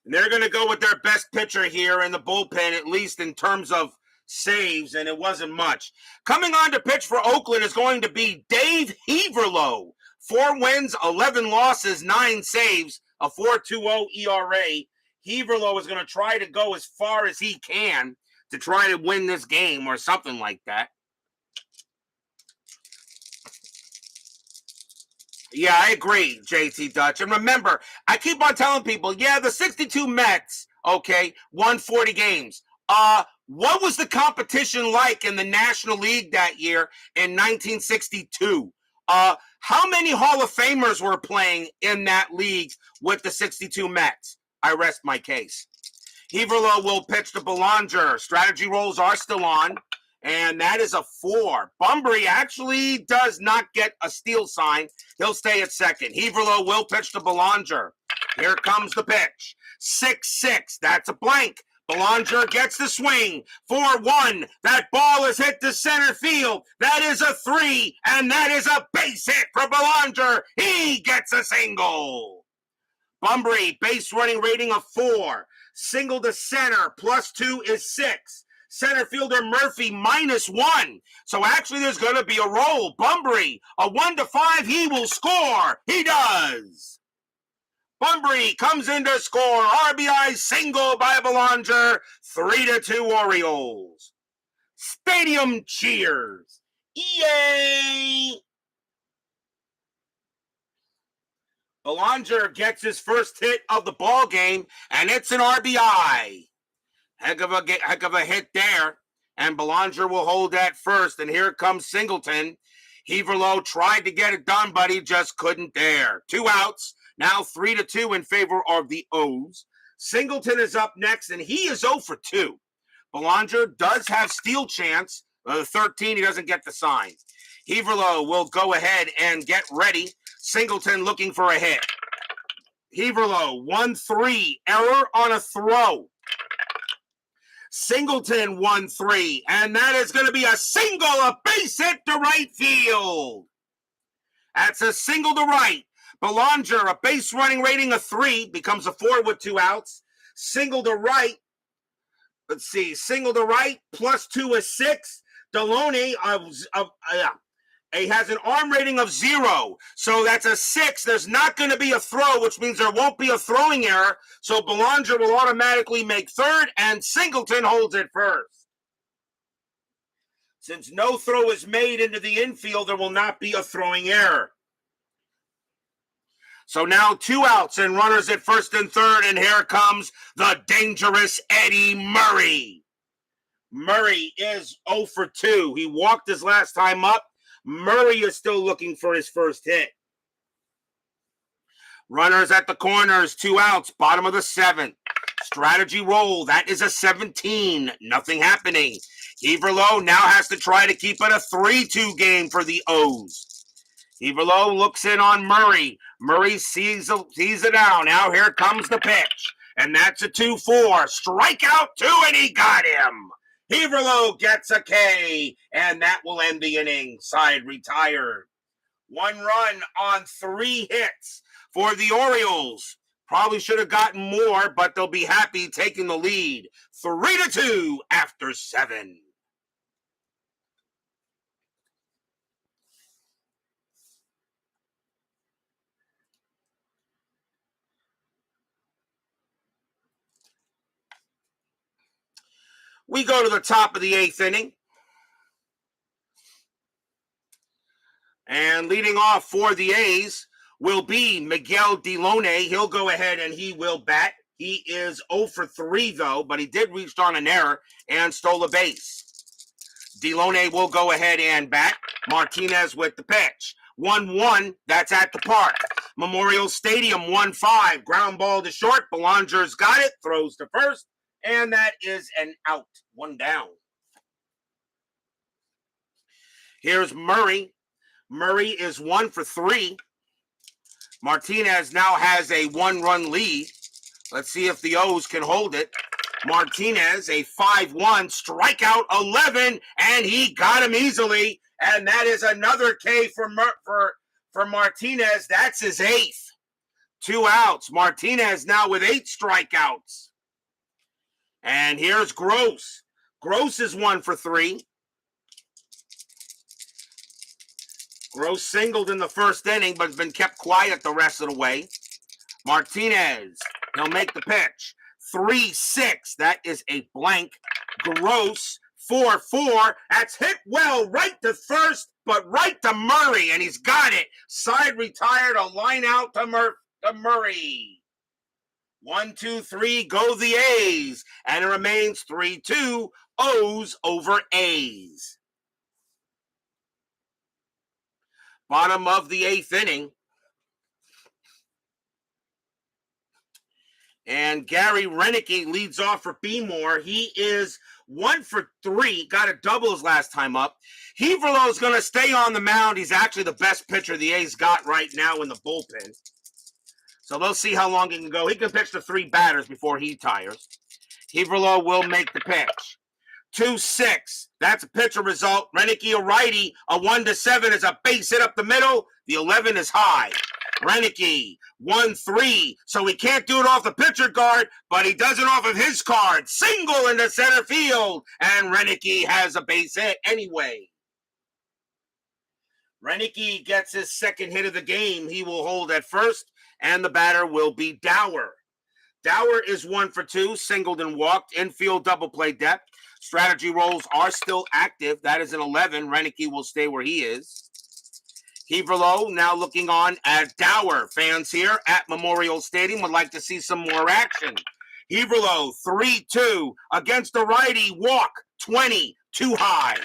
they're going to go with their best pitcher here in the bullpen, at least in terms of saves, and it wasn't much. Coming on to pitch for Oakland is going to be Dave Heaverlo. 4 wins, 11 losses, 9 saves, a 4.20 ERA. Heaverlo is going to try to go as far as he can to try to win this game or something like that. Yeah, I agree, JT Dutch. And remember, I keep on telling people, the 62 Mets, won 40 games. What was the competition like in the National League that year in 1962? How many Hall of Famers were playing in that league with the 62 Mets? I rest my case. Heaverlo will pitch to Belanger. Strategy rolls are still on, and that is a 4. Bunbury actually does not get a steal sign. He'll stay at second. Heaverlo will pitch to Belanger. Here comes the pitch. 6-6. That's a blank. Belanger gets the swing. 4-1. That ball is hit to center field. That is a 3, and that is a base hit for Belanger. He gets a single. Bunbury, base running rating of 4. Single to center, +2 is 6. Center fielder Murphy, -1. So actually there's going to be a roll. Bunbury, a 1-5, he will score. He does. Bunbury comes in to score. RBI single by Belanger. 3-2 Orioles. Stadium cheers. Yay! Belanger gets his first hit of the ball game, and it's an RBI. Heck of a hit there, and Belanger will hold that first. And here comes Singleton. Heaverlo tried to get it done, but he just couldn't dare. 2 outs, now 3-2 in favor of the O's. Singleton is up next, and he is 0 for 2. Belanger does have steal chance. 13, he doesn't get the sign. Heaverlo will go ahead and get ready. Singleton looking for a hit. Heaverlo, 1-3, error on a throw. Singleton, 1-3, and that is going to be a single, a base hit to right field. That's a single to right. Belanger, a base running rating of 3, becomes a 4 with 2 outs. Single to right. Let's see, single to right, +2 is 6. Deloney he has an arm rating of 0, so that's a 6. There's not going to be a throw, which means there won't be a throwing error, so Belanger will automatically make third, and Singleton holds it first. Since no throw is made into the infield, there will not be a throwing error. So now 2 outs and runners at first and third, and here comes the dangerous Eddie Murray. Murray is 0 for 2. He walked his last time up. Murray is still looking for his first hit. Runners at the corners, 2 outs, bottom of the 7th. Strategy roll, that is a 17. Nothing happening. Heaverlo now has to try to keep it a 3-2 game for the O's. Heaverlo looks in on Murray. Murray sees it out. Now here comes the pitch. And that's a 2-4. Strikeout 2, and he got him. Heverlo gets a K, and that will end the inning. Side retired. 1 run on 3 hits for the Orioles. Probably should have gotten more, but they'll be happy taking the lead. 3-2 after 7. We go to the top of the 8th inning. And leading off for the A's will be Miguel Delone. He'll go ahead and he will bat. He is 0 for 3, though, but he did reach on an error and stole a base. Delone will go ahead and bat. Martinez with the pitch. 1-1, that's at the park. Memorial Stadium, 1-5. Ground ball to short. Belanger's got it, throws to first, and that is an out. 1 down. Here's Murray. Murray is 1 for 3. Martinez now has a 1-run lead. Let's see if the O's can hold it. Martinez, a 5-1, strikeout 11, and he got him easily. And that is another K for Martinez. That's his 8th. 2 outs. Martinez now with 8 strikeouts. And here's Gross. Gross is 1 for 3. Gross singled in the first inning, but has been kept quiet the rest of the way. Martinez, he'll make the pitch. 3-6, that is a blank. Gross, 4-4, that's hit well, right to first, but right to Murray, and he's got it. Side retired, a line out to Murray. 1-2-3, go the A's, and it remains 3-2, O's over A's. Bottom of the 8th inning. And Gary Renicky leads off for Beemore. He is 1 for 3, got a double his last time up. Heverlo is going to stay on the mound. He's actually the best pitcher the A's got right now in the bullpen. So they'll see how long he can go. He can pitch to 3 batters before he tires. Heverlo will make the pitch. 2-6. That's a pitcher result. Renicky, a righty. A 1-7 is a base hit up the middle. The 11 is high. Renicky, 1-3. So he can't do it off the pitcher guard, but he does it off of his card. Single into center field. And Renicky has a base hit anyway. Renicky gets his 2nd hit of the game. He will hold at first, and the batter will be Dower. Dower is 1 for 2, singled and walked. Infield double play depth. Strategy rolls are still active. That is an 11. Renicky will stay where he is. Heverlo now looking on at Dower. Fans here at Memorial Stadium would like to see some more action. Heverlo, 3-2 against the righty. Walk, 20, too high.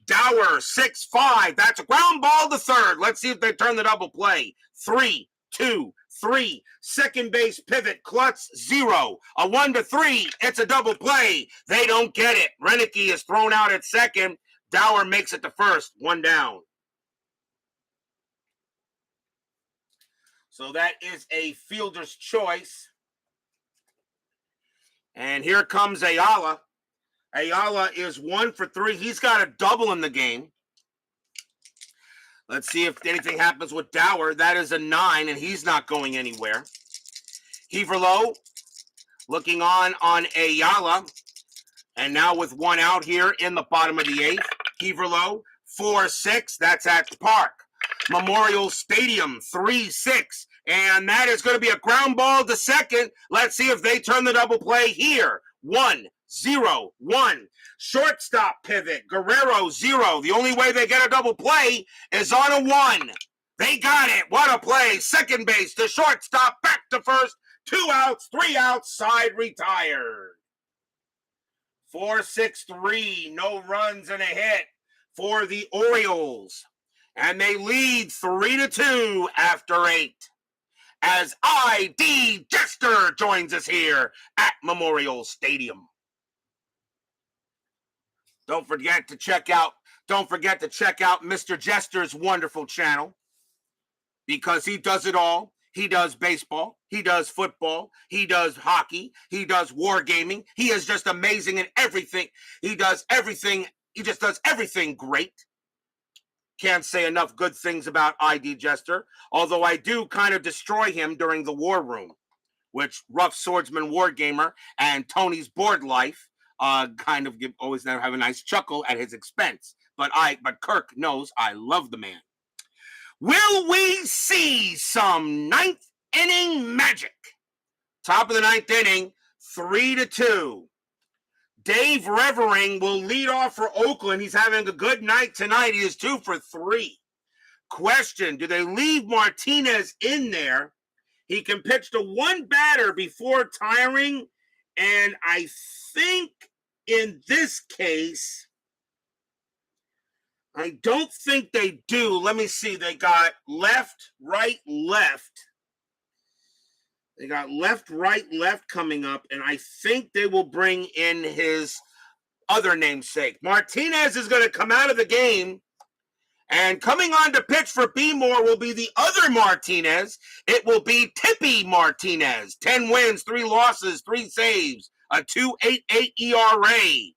Dower, 6-5. That's a ground ball to third. Let's see if they turn the double play. 3-2. 3, second base pivot, Klutz 0, a 1-3, it's a double play. They don't get it. Renicky is thrown out at second. Dower makes it to first, 1 down. So that is a fielder's choice. And here comes Ayala. Ayala is 1 for 3. He's got a double in the game. Let's see if anything happens with Dower. That is a 9, and he's not going anywhere. Heverlo looking on Ayala. And now with 1 out here in the bottom of the 8th. Heverlo, 4-6. That's at the park. Memorial Stadium, 3-6. And that is going to be a ground ball to second. Let's see if they turn the double play here. 1-0-1. Shortstop pivot, Guerrero 0. The only way they get a double play is on a 1. They got it. What a play. Second base to shortstop, back to first. 2 outs, 3 outs, side retired. 4-6-3, no runs and a hit for the Orioles. And they lead 3-2 after 8. As I.D. Jester joins us here at Memorial Stadium. Don't forget to check out Mr. Jester's wonderful channel, because he does it all. He does baseball. He does football. He does hockey. He does wargaming. He is just amazing in everything. He does everything. He just does everything great. Can't say enough good things about ID Jester, although I do kind of destroy him during the War Room, which Rough Swordsman Wargamer and Tony's Board Life kind of always have a nice chuckle at his expense. But Kirk knows I love the man. Will we see some ninth inning magic? Top of the ninth inning, 3-2. Dave Revering will lead off for Oakland. He's having a good night tonight. He is 2 for 3. Question, do they leave Martinez in there? He can pitch to one batter before tiring, and I think in this case, I don't think they do. Let me see. They got left, right, left. They got left, right, left coming up, and I think they will bring in his other namesake. Martinez is going to come out of the game, and coming on to pitch for B-More will be the other Martinez. It will be Tippy Martinez. 10 wins, 3 losses, 3 saves, a 2.88 ERA.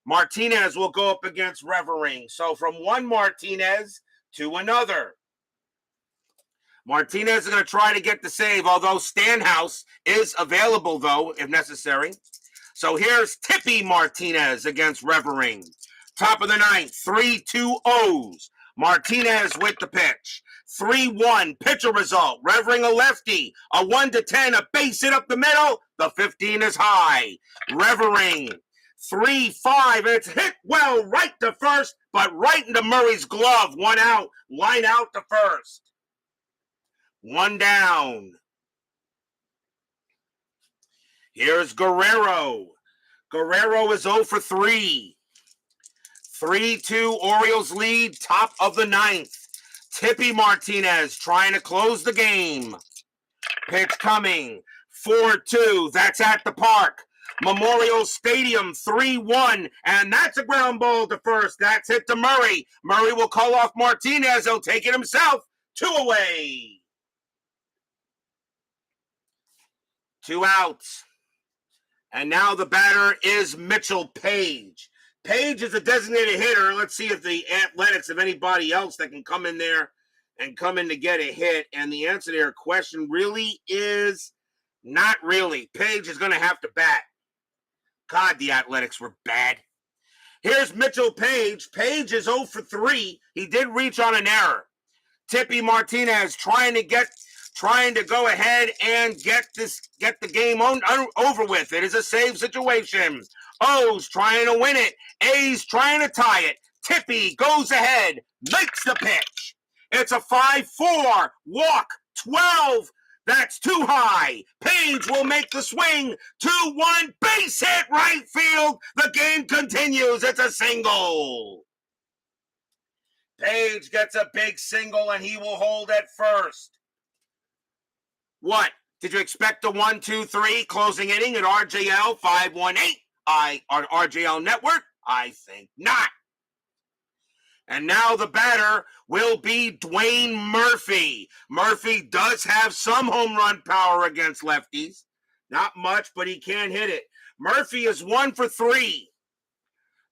Martinez will go up against Revering. So from one Martinez to another. Martinez is going to try to get the save, although Stanhouse is available, though, if necessary. So here's Tippy Martinez against Revering. Top of the ninth, 3-2 O's. Martinez with the pitch. 3-1 pitcher result. Revering a lefty. A 1-10, a base hit up the middle. The 15 is high. Revering 3-5, and it's hit well right to first, but right into Murray's glove. 1 out, line out to first. 1 down. Here's Guerrero. Guerrero is 0 for 3. 3-2 Orioles lead, top of the ninth. Tippy Martinez trying to close the game. Pitch coming. 4-2. That's at the park. Memorial Stadium, 3-1, and that's a ground ball to first. That's hit to Murray. Murray will call off Martinez. He'll take it himself. 2 away. 2 outs. And now the batter is Mitchell Page. Page is a designated hitter. Let's see if the Athletics have anybody else that can come in there and come in to get a hit. And the answer to your question really is not really. Page is going to have to bat. God, the Athletics were bad. Here's Mitchell Page. Page is 0 for 3. He did reach on an error. Tippy Martinez trying to go ahead and get the game over with. It is a save situation. O's trying to win it. A's trying to tie it. Tippy goes ahead, makes the pitch. It's a 5-4, walk, 12. That's too high. Page will make the swing. 2-1, base hit right field. The game continues. It's a single. Page gets a big single, and he will hold at first. What? Did you expect the 1-2-3 closing inning at RJL 518 on RJL Network? I think not. And now the batter will be Dwayne Murphy. Murphy does have some home run power against lefties. Not much, but he can hit it. Murphy is 1 for 3.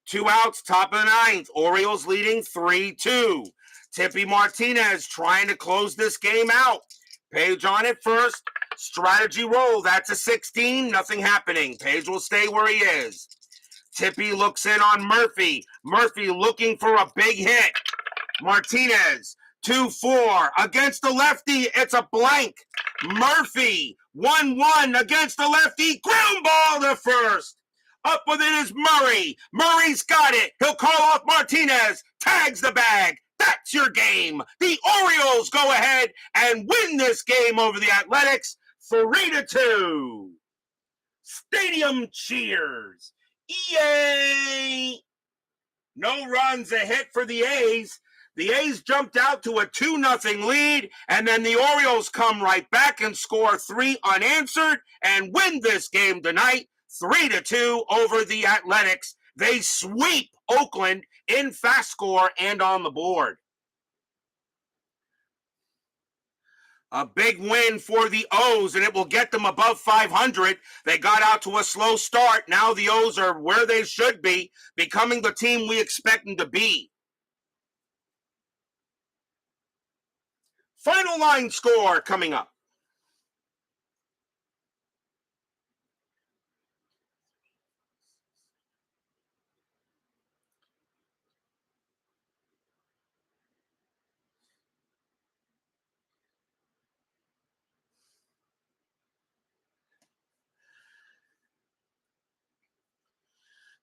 2 outs, top of the ninth. Orioles leading 3-2. Tippy Martinez trying to close this game out. Page on it first. Strategy roll. That's a 16. Nothing happening. Page will stay where he is. Tippy looks in on Murphy. Murphy looking for a big hit. Martinez, 2-4 against the lefty. It's a blank. Murphy, 1-1 against the lefty. Ground ball to first. Up with it is Murray. Murray's got it. He'll call off Martinez. Tags the bag. That's your game. The Orioles go ahead and win this game over the Athletics 3-2. Stadium cheers. Yay! No runs, a hit for the A's. The A's jumped out to a 2-0 lead, and then the Orioles come right back and score 3 unanswered and win this game tonight 3-2 over the Athletics. They sweep Oakland in FastScore and on the board. A big win for the O's, and it will get them above 500. They got out to a slow start. Now the O's are where they should be, becoming the team we expect them to be. Final line score coming up.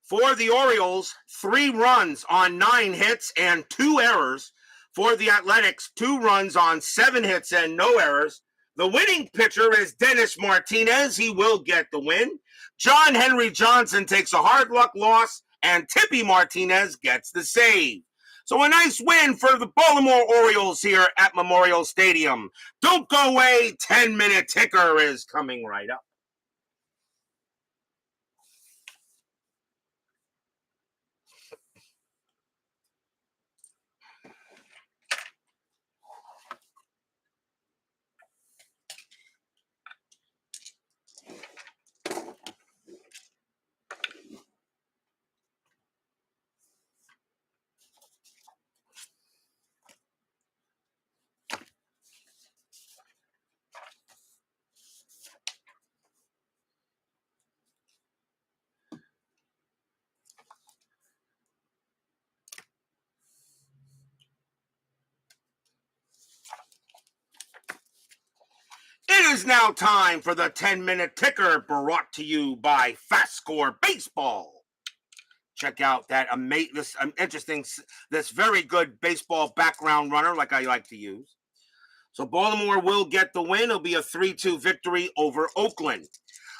For the Orioles, 3 runs on 9 hits and 2 errors. For the Athletics, 2 runs on 7 hits and no errors. The winning pitcher is Dennis Martinez. He will get the win. John Henry Johnson takes a hard luck loss, and Tippy Martinez gets the save. So a nice win for the Baltimore Orioles here at Memorial Stadium. Don't go away. 10-minute ticker is coming right up. It is now time for the 10-minute ticker brought to you by FastScore Baseball. Check out that this very good baseball background runner like I like to use. So Baltimore will get the win. It'll be a 3-2 victory over Oakland.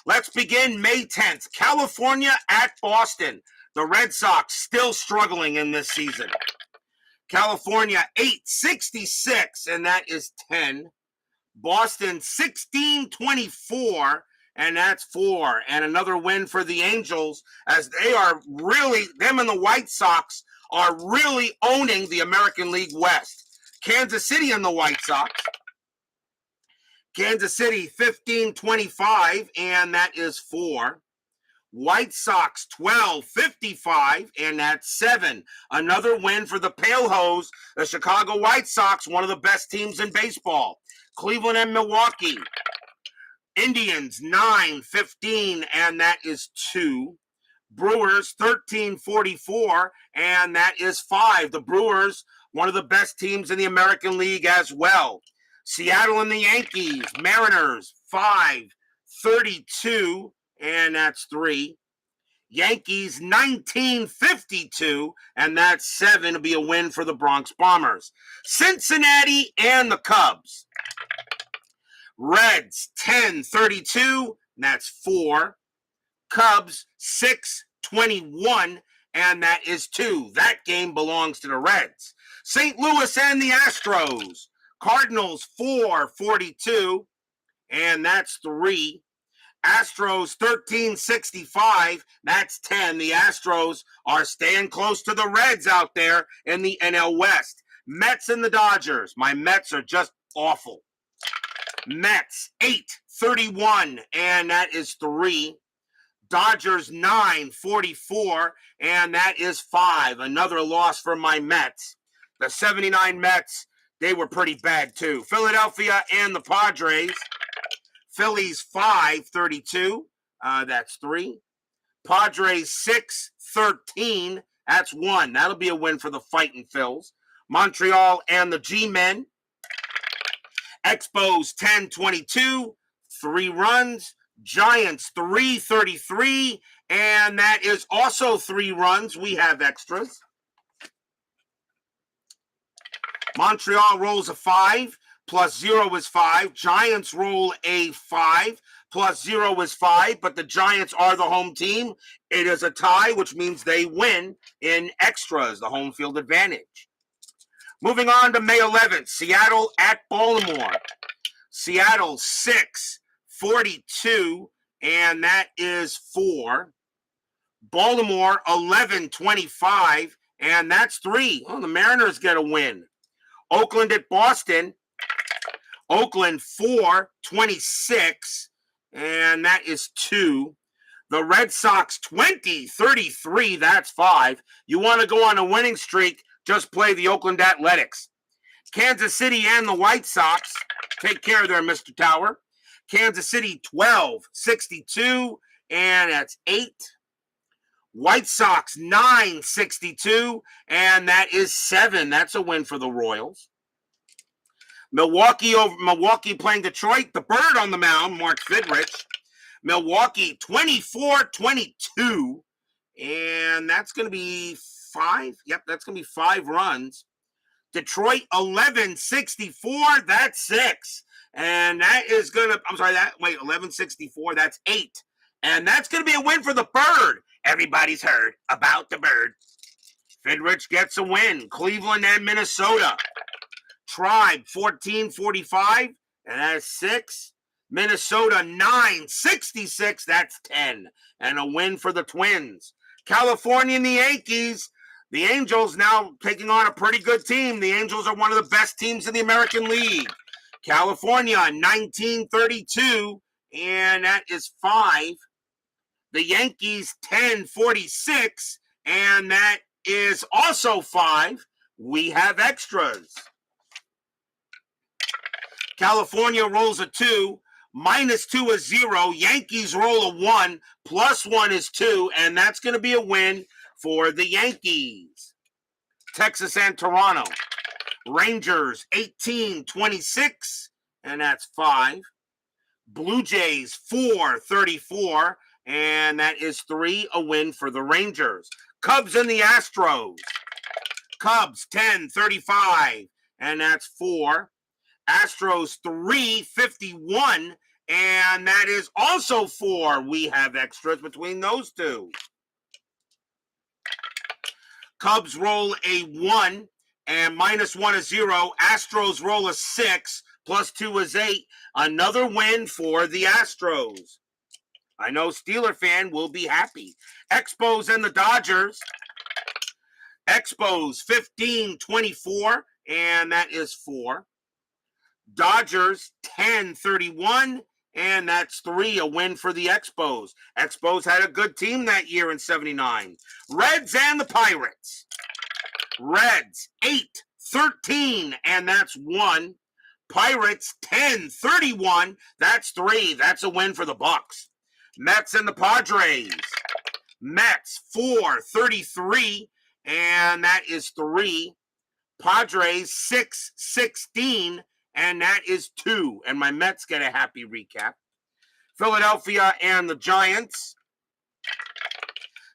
Let's begin May 10th. California at Boston. The Red Sox still struggling in this season. California 866, and that is 10. Boston 16-24, and that's 4. And another win for the Angels, as they are really, them and the White Sox are really owning the American League West. Kansas City and the White Sox. Kansas City 15-25, and that is 4. White Sox 12-55, and that's 7. Another win for the Pale Hose, the Chicago White Sox, one of the best teams in baseball. Cleveland and Milwaukee. Indians 9-15, and that is 2. Brewers 13-44, and that is 5. The Brewers, one of the best teams in the American League as well. Seattle and the Yankees. Mariners 5-32, and that's 3. Yankees 19-52, and that's 7. It'll be a win for the Bronx Bombers. Cincinnati and the Cubs. Reds 10-32, and that's 4. Cubs 6-21, and that is 2. That game belongs to the Reds. St. Louis and the Astros. Cardinals 4-42, and that's 3. Astros 13-65, that's 10. The Astros are staying close to the Reds out there in the NL West. Mets and the Dodgers. My Mets are just awful. Mets 8-31, and that is 3. Dodgers 9-44, and that is 5. Another loss for my Mets. The 79 Mets, they were pretty bad too. Philadelphia and the Padres. Phillies 5-32, that's 3. Padres 6-13, that's 1. That'll be a win for the Fightin' Phils. Montreal and the G-Men. Expos 10-22, 3 runs. Giants 3-33, and that is also 3 runs. We have extras. Montreal rolls a 5. Plus 0 is 5. Giants roll a 5. Plus 0 is 5. But the Giants are the home team. It is a tie, which means they win in extras, the home field advantage. Moving on to May 11th, Seattle at Baltimore. Seattle 6-42, and that is 4. Baltimore 11-25, and that's 3. Oh, the Mariners get a win. Oakland at Boston. Oakland 4-26, and that is 2. The Red Sox 20-33, that's 5. You want to go on a winning streak, just play the Oakland Athletics. Kansas City and the White Sox, take care there, Mr. Tower. Kansas City 12-62, and that's 8. White Sox 9-62, and that is 7. That's a win for the Royals. Milwaukee playing Detroit. The bird on the mound, Mark Fidrich. Milwaukee 24-22, and that's going to be 5. Yep, that's going to be 5 runs. Detroit 11-64, that's 6. And that is going to, 11-64, that's 8. And that's going to be a win for the bird. Everybody's heard about the bird. Fidrich gets a win. Cleveland and Minnesota. Tribe 14-45, and that's 6. Minnesota 9-66, that's 10. And a win for the Twins. California and the Yankees. The Angels now taking on a pretty good team. The Angels are one of the best teams in the American League. California 19-32, and that is 5. The Yankees 10-46, and that is also 5. We have extras. California rolls a 2, -2 is 0. Yankees roll a 1, +1 is 2, and that's going to be a win for the Yankees. Texas and Toronto. Rangers 18-26, and that's 5. Blue Jays 4-34, and that is 3, a win for the Rangers. Cubs and the Astros. Cubs 10-35, and that's 4. Astros 3-51, and that is also 4. We have extras between those two. Cubs roll a 1, and -1 is 0. Astros roll a 6, +2 is 8. Another win for the Astros. I know Steeler fan will be happy. Expos and the Dodgers. Expos 15-24, and that is 4. Dodgers 10-31, and that's 3, a win for the Expos. Expos had a good team that year in 79. Reds and the Pirates. Reds 8-13, and that's 1. Pirates 10-31, that's 3. That's a win for the Bucks. Mets and the Padres. Mets 4-33, and that is 3. Padres 6-16, and that is 2. And my Mets get a happy recap. Philadelphia and the Giants.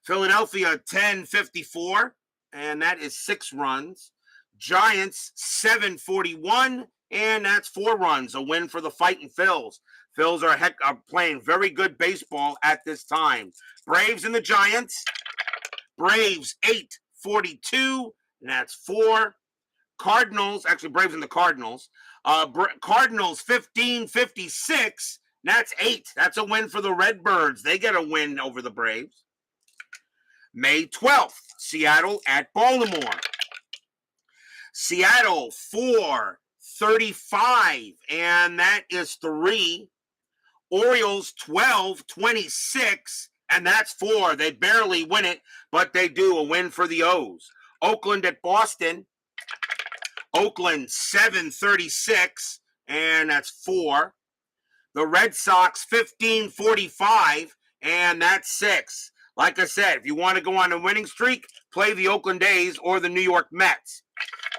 Philadelphia 10-54, and that is 6 runs. Giants 7-41, and that's 4 runs. A win for the Fightin' Phils. Phils are playing very good baseball at this time. Braves and the Giants. Braves 8-42, and that's 4. Cardinals, actually Braves and the Cardinals. Cardinals 15-56, that's 8. That's a win for the Redbirds. They get a win over the Braves. May 12th, Seattle at Baltimore. Seattle 4-35, and that is 3. Orioles 12-26, and that's 4. They barely win it, but they do, a win for the O's. Oakland at Boston. Oakland 7-36, and that's 4. The Red Sox 15-45, and that's 6. Like I said, if you want to go on a winning streak, play the Oakland A's or the New York Mets.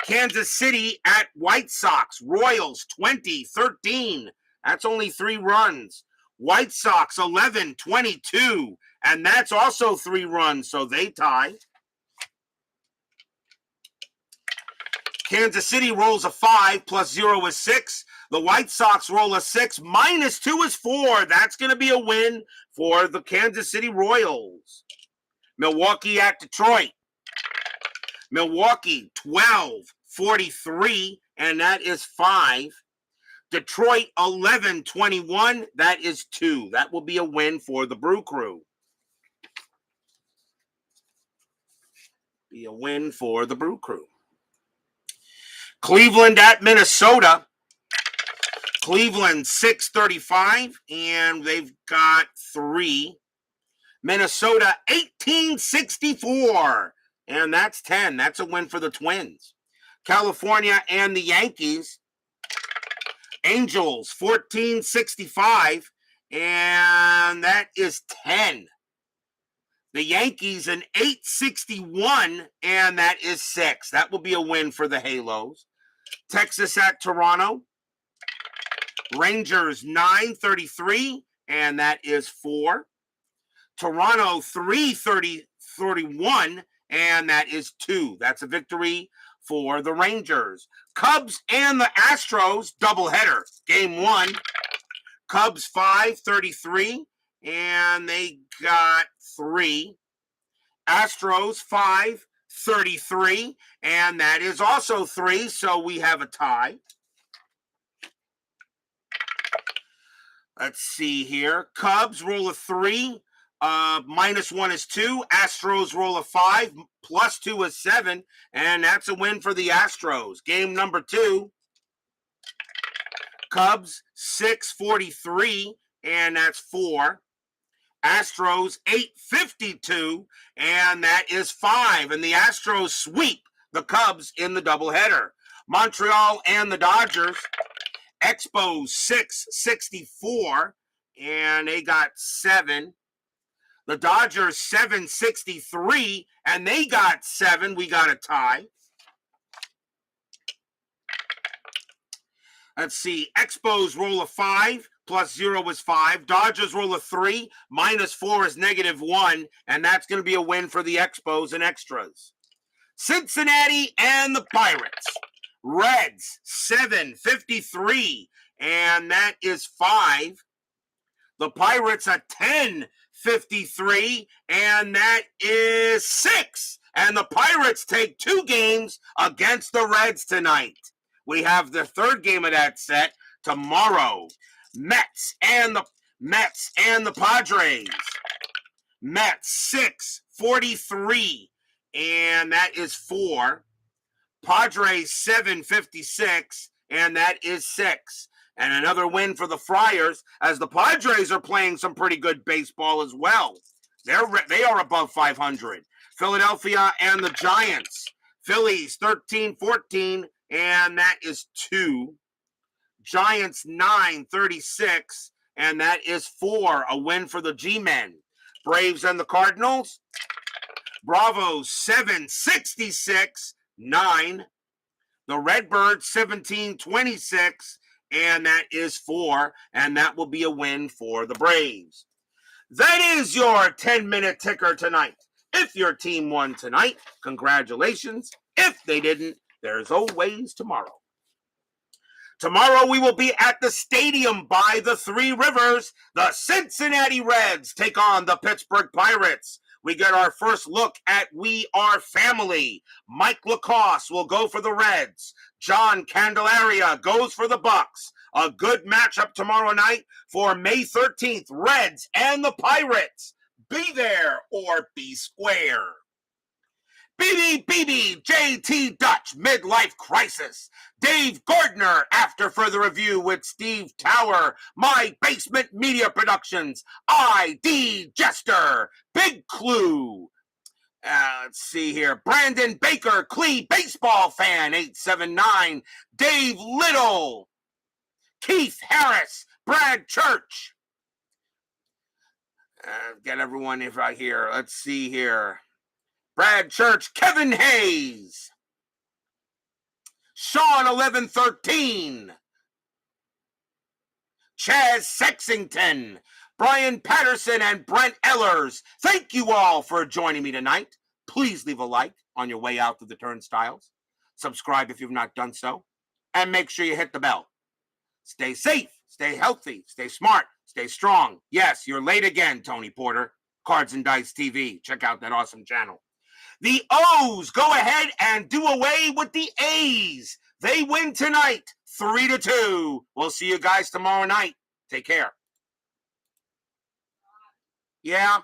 Kansas City at White Sox. Royals 20-13. That's only 3 runs. White Sox 11-22, and that's also 3 runs, so they tie. Kansas City rolls a 5, +0 is 6. The White Sox roll a 6, -2 is 4. That's going to be a win for the Kansas City Royals. Milwaukee at Detroit. Milwaukee 12-43, and that is 5. Detroit 11-21, that is 2. That will be a win for the Brew Crew. Be a win for the Brew Crew. Cleveland at Minnesota. Cleveland 635, and they've got 3. Minnesota 1864, and that's 10. That's a win for the Twins. California and the Yankees. Angels 1465, and that is 10. The Yankees an 861, and that is 6. That will be a win for the Halos. Texas at Toronto. Rangers 933, and that is 4. Toronto 331, and that is 2. That's a victory for the Rangers. Cubs and the Astros doubleheader. Game 1. Cubs 533, and they got 3. Astros 533, and that is also 3, so we have a tie. Let's see here. Cubs roll a 3. -1 is 2. Astros roll a 5. +2 is 7. And that's a win for the Astros. Game number 2. Cubs 643. And that's 4. Astros 852. And that is 5. And the Astros sweep the Cubs in the doubleheader. Montreal and the Dodgers. Expos 664, and they got 7. The Dodgers 763, and they got 7. We got a tie. Let's see. Expos roll a 5, +0 is 5. Dodgers roll a 3, -4 is -1, and that's going to be a win for the Expos and extras. Cincinnati and the Pirates. Reds 753, and that is 5. The Pirates a 1053, and that is 6. And the Pirates take 2 games against the Reds tonight. We have the 3rd game of that set tomorrow. Mets and the Padres. Mets 643, and that is 4. Padres 756, and that is 6. And another win for the Friars, as the Padres are playing some pretty good baseball as well. They are above 500. Philadelphia and the Giants. Phillies 13-14, and that is 2. Giants 936, and that is 4. A win for the G-Men. Braves and the Cardinals. Bravos 766. 9. The Redbirds 1726, and that is 4, and that will be a win for the Braves. That is your 10-minute ticker tonight. If your team won tonight, congratulations. If they didn't, there's always tomorrow. Tomorrow we will be at the stadium by the Three Rivers. The Cincinnati Reds take on the Pittsburgh Pirates. We get our first look at We Are Family. Mike Lacoste will go for the Reds. John Candelaria goes for the Bucks. A good matchup tomorrow night for May 13th. Reds and the Pirates. Be there or be square. BB, JT Dutch, Midlife Crisis. Dave Gardner, After Further Review with Steve Tower. My Basement Media Productions. ID Jester. Big Clue. Let's see here. Brandon Baker, Clee Baseball Fan, 879. Dave Little. Keith Harris. Brad Church. Get everyone right here. Let's see here. Brad Church, Kevin Hayes, Sean 1113, Chaz Sexington, Brian Patterson, and Brent Ellers. Thank you all for joining me tonight. Please leave a like on your way out to the turnstiles. Subscribe if you've not done so. And make sure you hit the bell. Stay safe, stay healthy, stay smart, stay strong. Yes, you're late again, Tony Porter. Cards and Dice TV. Check out that awesome channel. The O's go ahead and do away with the A's. They win tonight, 3-2. We'll see you guys tomorrow night. Take care. Yeah.